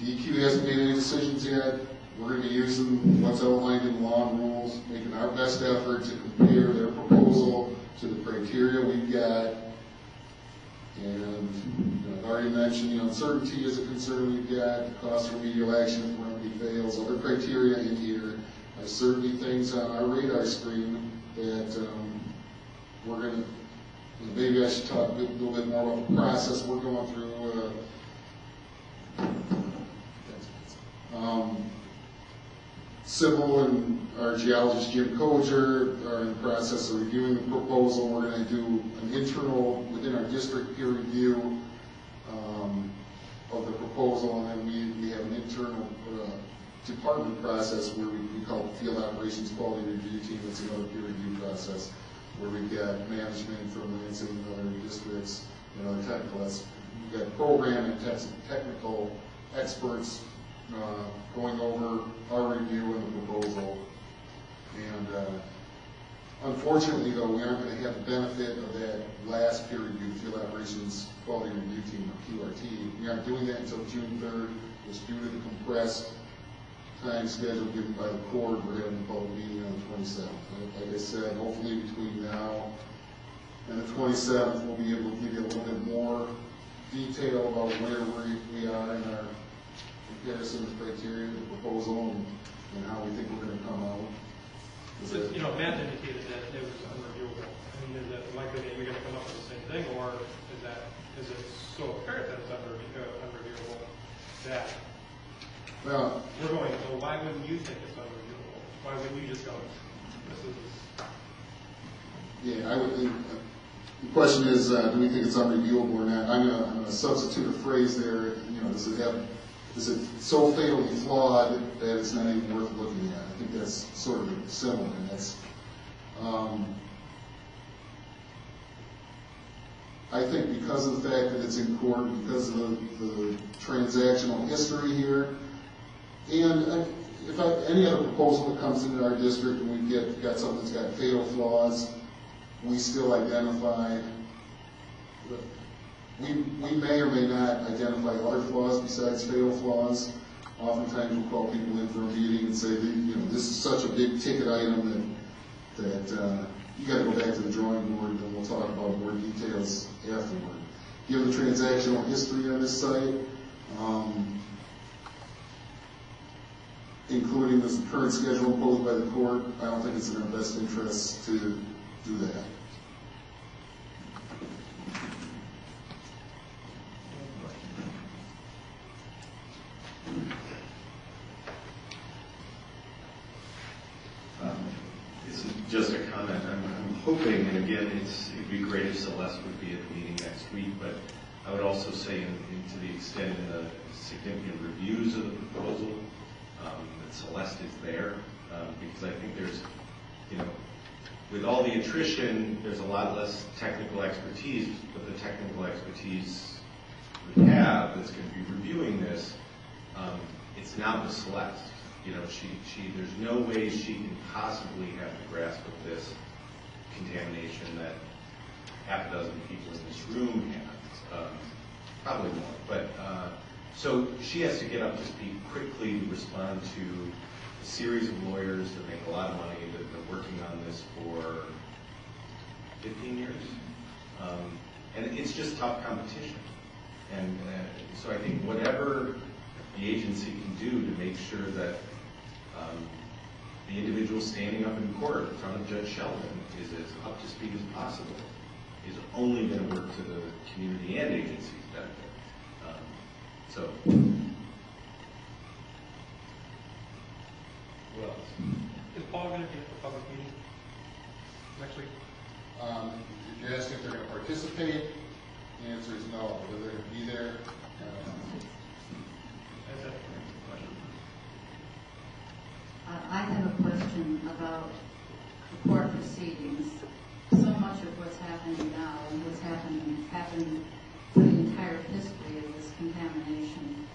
DEQ hasn't made any decisions yet. We're going to be using what's outlined in the law and rules, making our best effort to compare their proposal to the criteria we've got. And I've already mentioned the uncertainty is a concern we've got, the cost of remedial action if remedy fails, other criteria in here. There's certainly things on our radar screen that we're going to, maybe I should talk a little bit more about the process we're going through. Civil and our geologist Jim Koger are in the process of reviewing the proposal. We're going to do an internal, within our district, peer review of the proposal, and then we have an internal department process where we call it Field Operations Quality Review Team. It's another peer review process where we've got management from Lansing and other districts and other technical, we've got program and technical experts going over our review and the proposal. And unfortunately, though, we aren't going to have the benefit of that last peer review, Field Operations Quality Review Team, or QRT. We aren't doing that until June 3rd. It's due to the compressed time schedule given by the court. We're having a public meeting on the 27th. Like I said, hopefully between now and the 27th, we'll be able to give you a little bit more detail about where we are in our comparison of criteria, the proposal, and how we think we're going to come out.
Matt indicated that it was unreviewable. I mean, is it likely that you're going to come up with the same thing, or is it so apparent that it's unreviewable that
well,
we're going, well, why wouldn't you think it's unreviewable? Why wouldn't you just go, this is...
Yeah, I would think, the question is, do we think it's unreviewable or not? I'm going to substitute a phrase there. Is it so fatally flawed that it's not even worth looking at? I think that's sort of similar, and that's, I think because of the fact that it's in court, because of the transactional history here, and if any other proposal that comes into our district and we got something that's got fatal flaws, we still identify. We may or may not identify other flaws besides fatal flaws. Oftentimes we'll call people in for a meeting and say, this is such a big ticket item that you got to go back to the drawing board, and we'll talk about more details afterward. Given the transactional history on this site, including this current schedule imposed by the court, I don't think it's in our best interest to do that.
This is just a comment. I'm hoping, and again, it'd be great if Celeste would be at the meeting next week, but I would also say, to the extent in the significant reviews of the proposal, that Celeste is there, because I think there's, with all the attrition, there's a lot less technical expertise, but the technical expertise we have that's going to be reviewing this, it's not with Celeste. There's no way she can possibly have the grasp of this contamination that half a dozen people in this room have. Probably more. But so she has to get up to speed quickly to respond to a series of lawyers that make a lot of money, that have been working on this for 15 years. And it's just tough competition. And so I think whatever the agency can do to make sure that the individual standing up in court in front of Judge Sheldon is as up to speed as possible is only going to work to the community and agency's benefit. So,
Who else? Is Paul going to be at the public meeting next week?
If you're asking if they're going to participate, the answer is no. Whether they're going to be there,
That's it.
I have a question about the court proceedings. So much of what's happening now and what's happened for the entire history of this contamination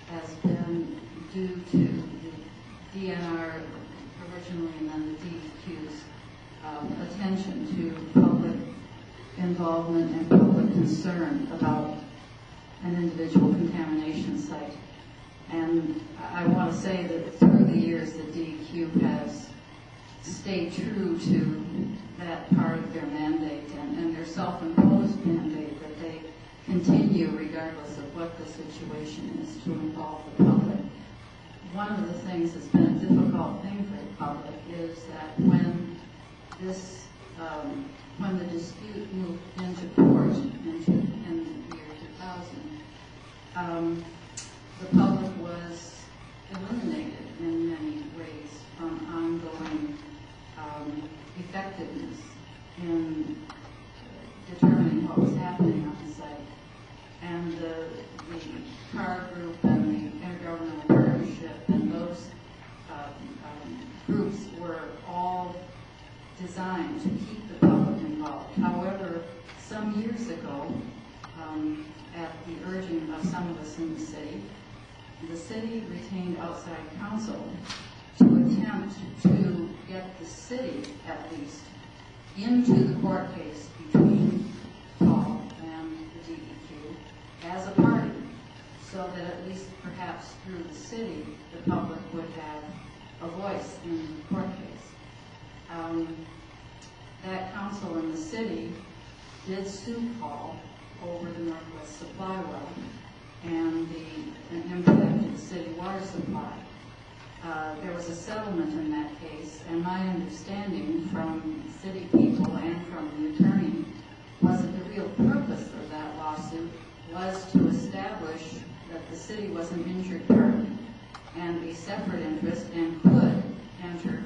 has been due to the DNR originally and then the DEQ's attention to public involvement and public concern about an individual contamination site. And I want to say that through the years, the DEQ has stayed true to that part of their mandate and their self-imposed mandate that they continue regardless of what the situation is to involve the public. One of the things that's been a difficult thing for the public is that when the dispute moved into court in the year 2000, the public was eliminated in many ways from ongoing effectiveness in determining what was happening on the site. And the CAR group and the Intergovernmental Partnership and those groups were all designed to keep the public involved. However, some years ago, at the urging of some of us in the city retained outside counsel to attempt to get the city, at least, into the court case between Paul and the DEQ as a party, so that at least perhaps through the city, the public would have a voice in the court case. That council in the city did sue Paul over the Northwest Supply Well and the impact of the city water supply. There was a settlement in that case, and my understanding from city people and from the attorney was that the real purpose of that lawsuit was to establish that the city was an injured party and a separate interest and could enter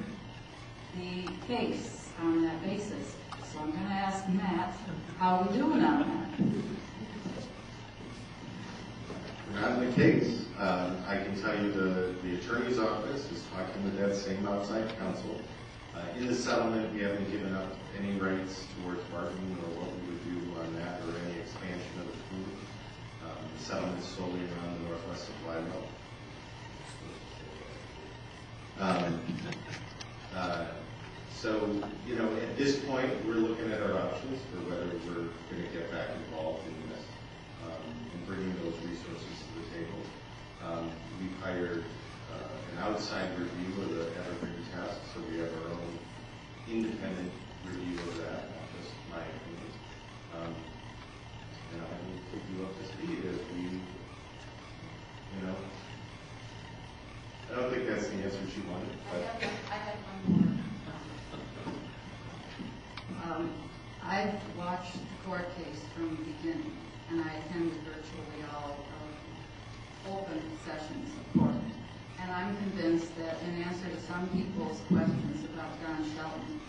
the case on that basis. So I'm going to ask Matt, how are we doing on that?
we're not in the case. I can tell you the attorney's office is talking with that same outside counsel. In the settlement, we haven't given up any rights towards bargaining or what we would do on that or any expansion of the pool. The settlement is solely around the northwest supply well. So, you know, at this point, we're looking at our options for whether we're going to get back involved in this and bringing those resources to the table. We've hired an outside review of the evergreen test, so we have our own independent review of that, not just my opinion. And I will keep you up to speed as we, you know, I don't think that's the answer she wanted. But.
I have one more. I've watched the court case from the beginning, and I attended virtually all open sessions of court. And I'm convinced that in answer to some people's questions about Don Shelton,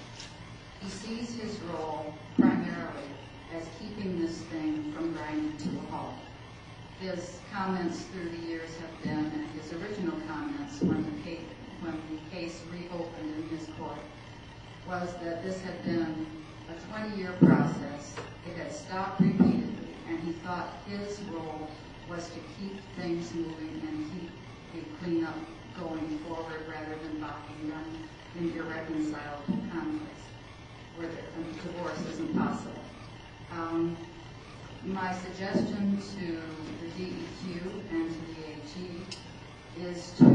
he sees his role primarily as keeping this thing from grinding to a halt. His comments through the years have been, and his original comments when the case reopened in his court, was that this had been a 20-year process. It had stopped repeatedly, and he thought his role was to keep things moving and keep the cleanup going forward rather than bogging down in irreconcilable conflicts where the divorce isn't possible. My suggestion to the DEQ and to the AG is to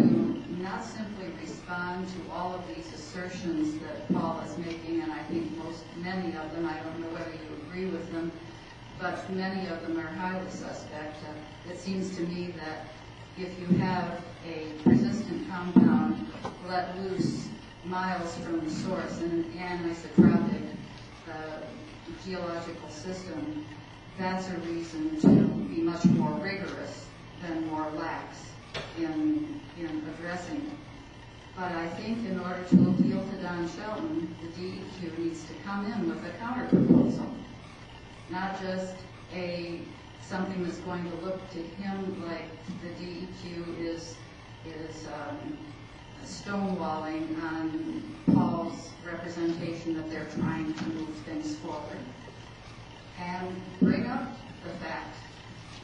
not simply respond to all of these assertions that Paul is making, and I think many of them, I don't know whether you agree with them, but many of them are highly suspect. It seems to me that if you have a persistent compound let loose miles from the source in an anisotropic geological system, that's a reason to be much more rigorous than more lax in addressing it. But I think in order to appeal to Don Shelton, the DEQ needs to come in with a counter-proposal, not just something that's going to look to him like the DEQ is stonewalling on Paul's representation that they're trying to move things forward, and bring up the fact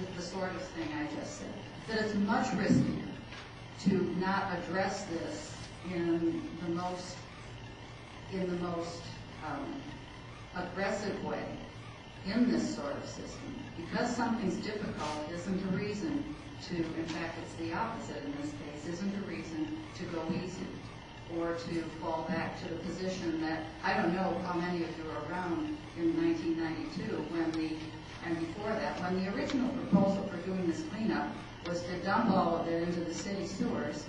that the sort of thing I just said, that it's much riskier to not address this in the most aggressive way in this sort of system. Because something's difficult isn't a reason to, in fact it's the opposite in this case, isn't a reason to go easy or to fall back to the position that, I don't know how many of you were around in 1992 and before that, when the original proposal for doing this cleanup was to dump all of it into the city sewers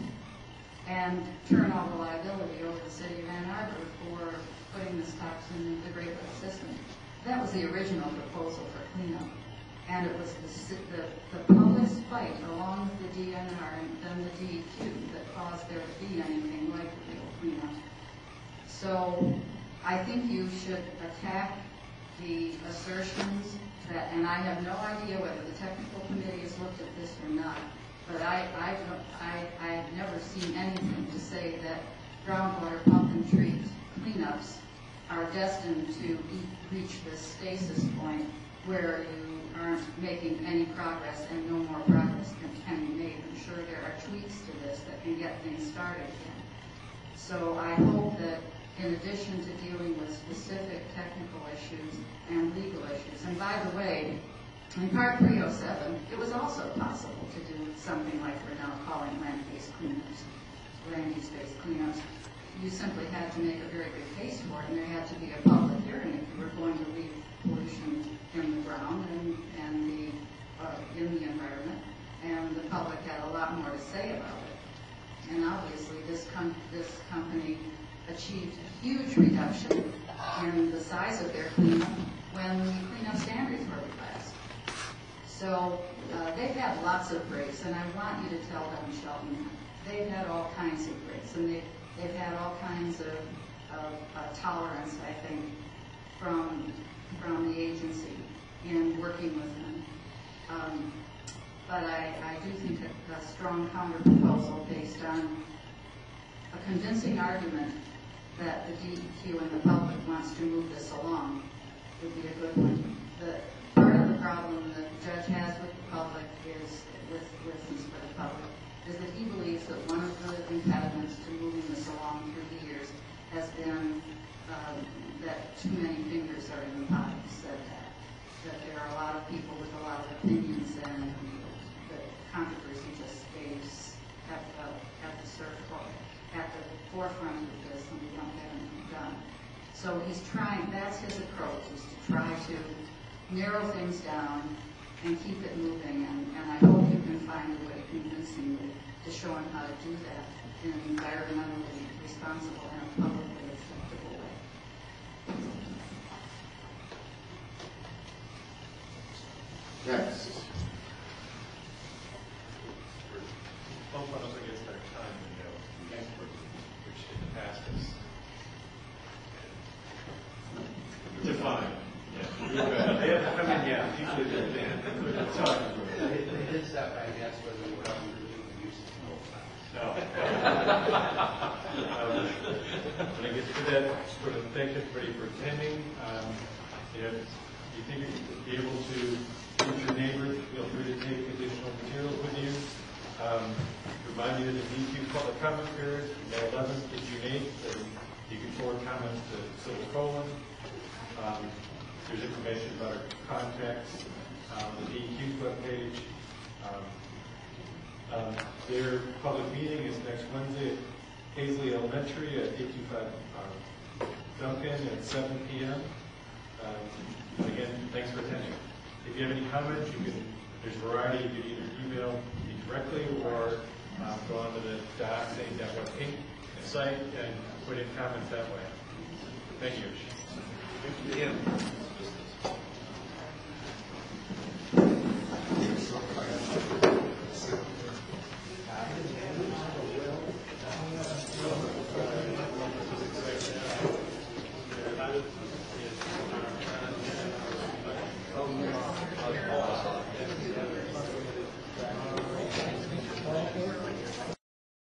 and turn all the liability over to the city of Ann Arbor for putting this toxin into the Great Lakes system. That was the original proposal for cleanup. And it was the public's fight along with the DNR and then the DEQ that caused there to be anything like a real cleanup. So I think you should attack the assertions that, and I have no idea whether the technical committee has looked at this or not, but I have never seen anything to say that groundwater pump and treat cleanups are destined to reach this stasis point where you aren't making any progress and no more progress can be made. I'm sure there are tweaks to this that can get things started again. So I hope that in addition to dealing with specific technical issues and legal issues, and by the way, in Part 307, it was also possible to do something like we're now calling land-based cleanups, land use-based cleanups. You simply had to make a very good case for it, and there had to be a public hearing if you were going to leave pollution in the ground and in the environment, and the public had a lot more to say about it. And obviously, this company achieved a huge reduction in the size of their cleanup when the cleanup standards were relaxed. So they've had lots of breaks, and I want you to tell them, Shelton, they've had all kinds of breaks, and they've had all kinds of tolerance, I think, from the agency in working with them. But I do think a strong counter-proposal based on a convincing argument that the DEQ and the public wants to move this along would be a good one. The part of the problem that the judge has with the public is, with the public, is that he believes that one of the impediments to moving this along through the years has been that too many fingers are in the pot. He said that there are a lot of people with a lot of opinions, and the controversy just stays at the forefront of this, and we don't have anything done. So he's trying, that's his approach, is to try to narrow things down and keep it moving, and I hope you can find a way convincingly to show him how to do that in an environmentally responsible and a publicly acceptable way.
Next.
Both of us against our time window, which in the past is defined. Yeah. They have to come in, yeah, usually they're then.
They did stop by and ask whether we were really using the whole time.
No. When I get to that, sort of thank everybody for attending. If you think you'd be able to meet your neighbors, feel free to take additional materials with you. Remind you that the DEQ public comment period, May 11th to June 8th, and you can forward comments to Civil Colon. There's information about our contacts on the DEQ's webpage. Their public meeting is next Wednesday at Paisley Elementary at 825 Duncan at 7 p.m. Again, thanks for attending. If you have any comments, there's a variety. You can either email me directly or go onto the dioxane.web site and put in comments that way. Thank you.
Thank you.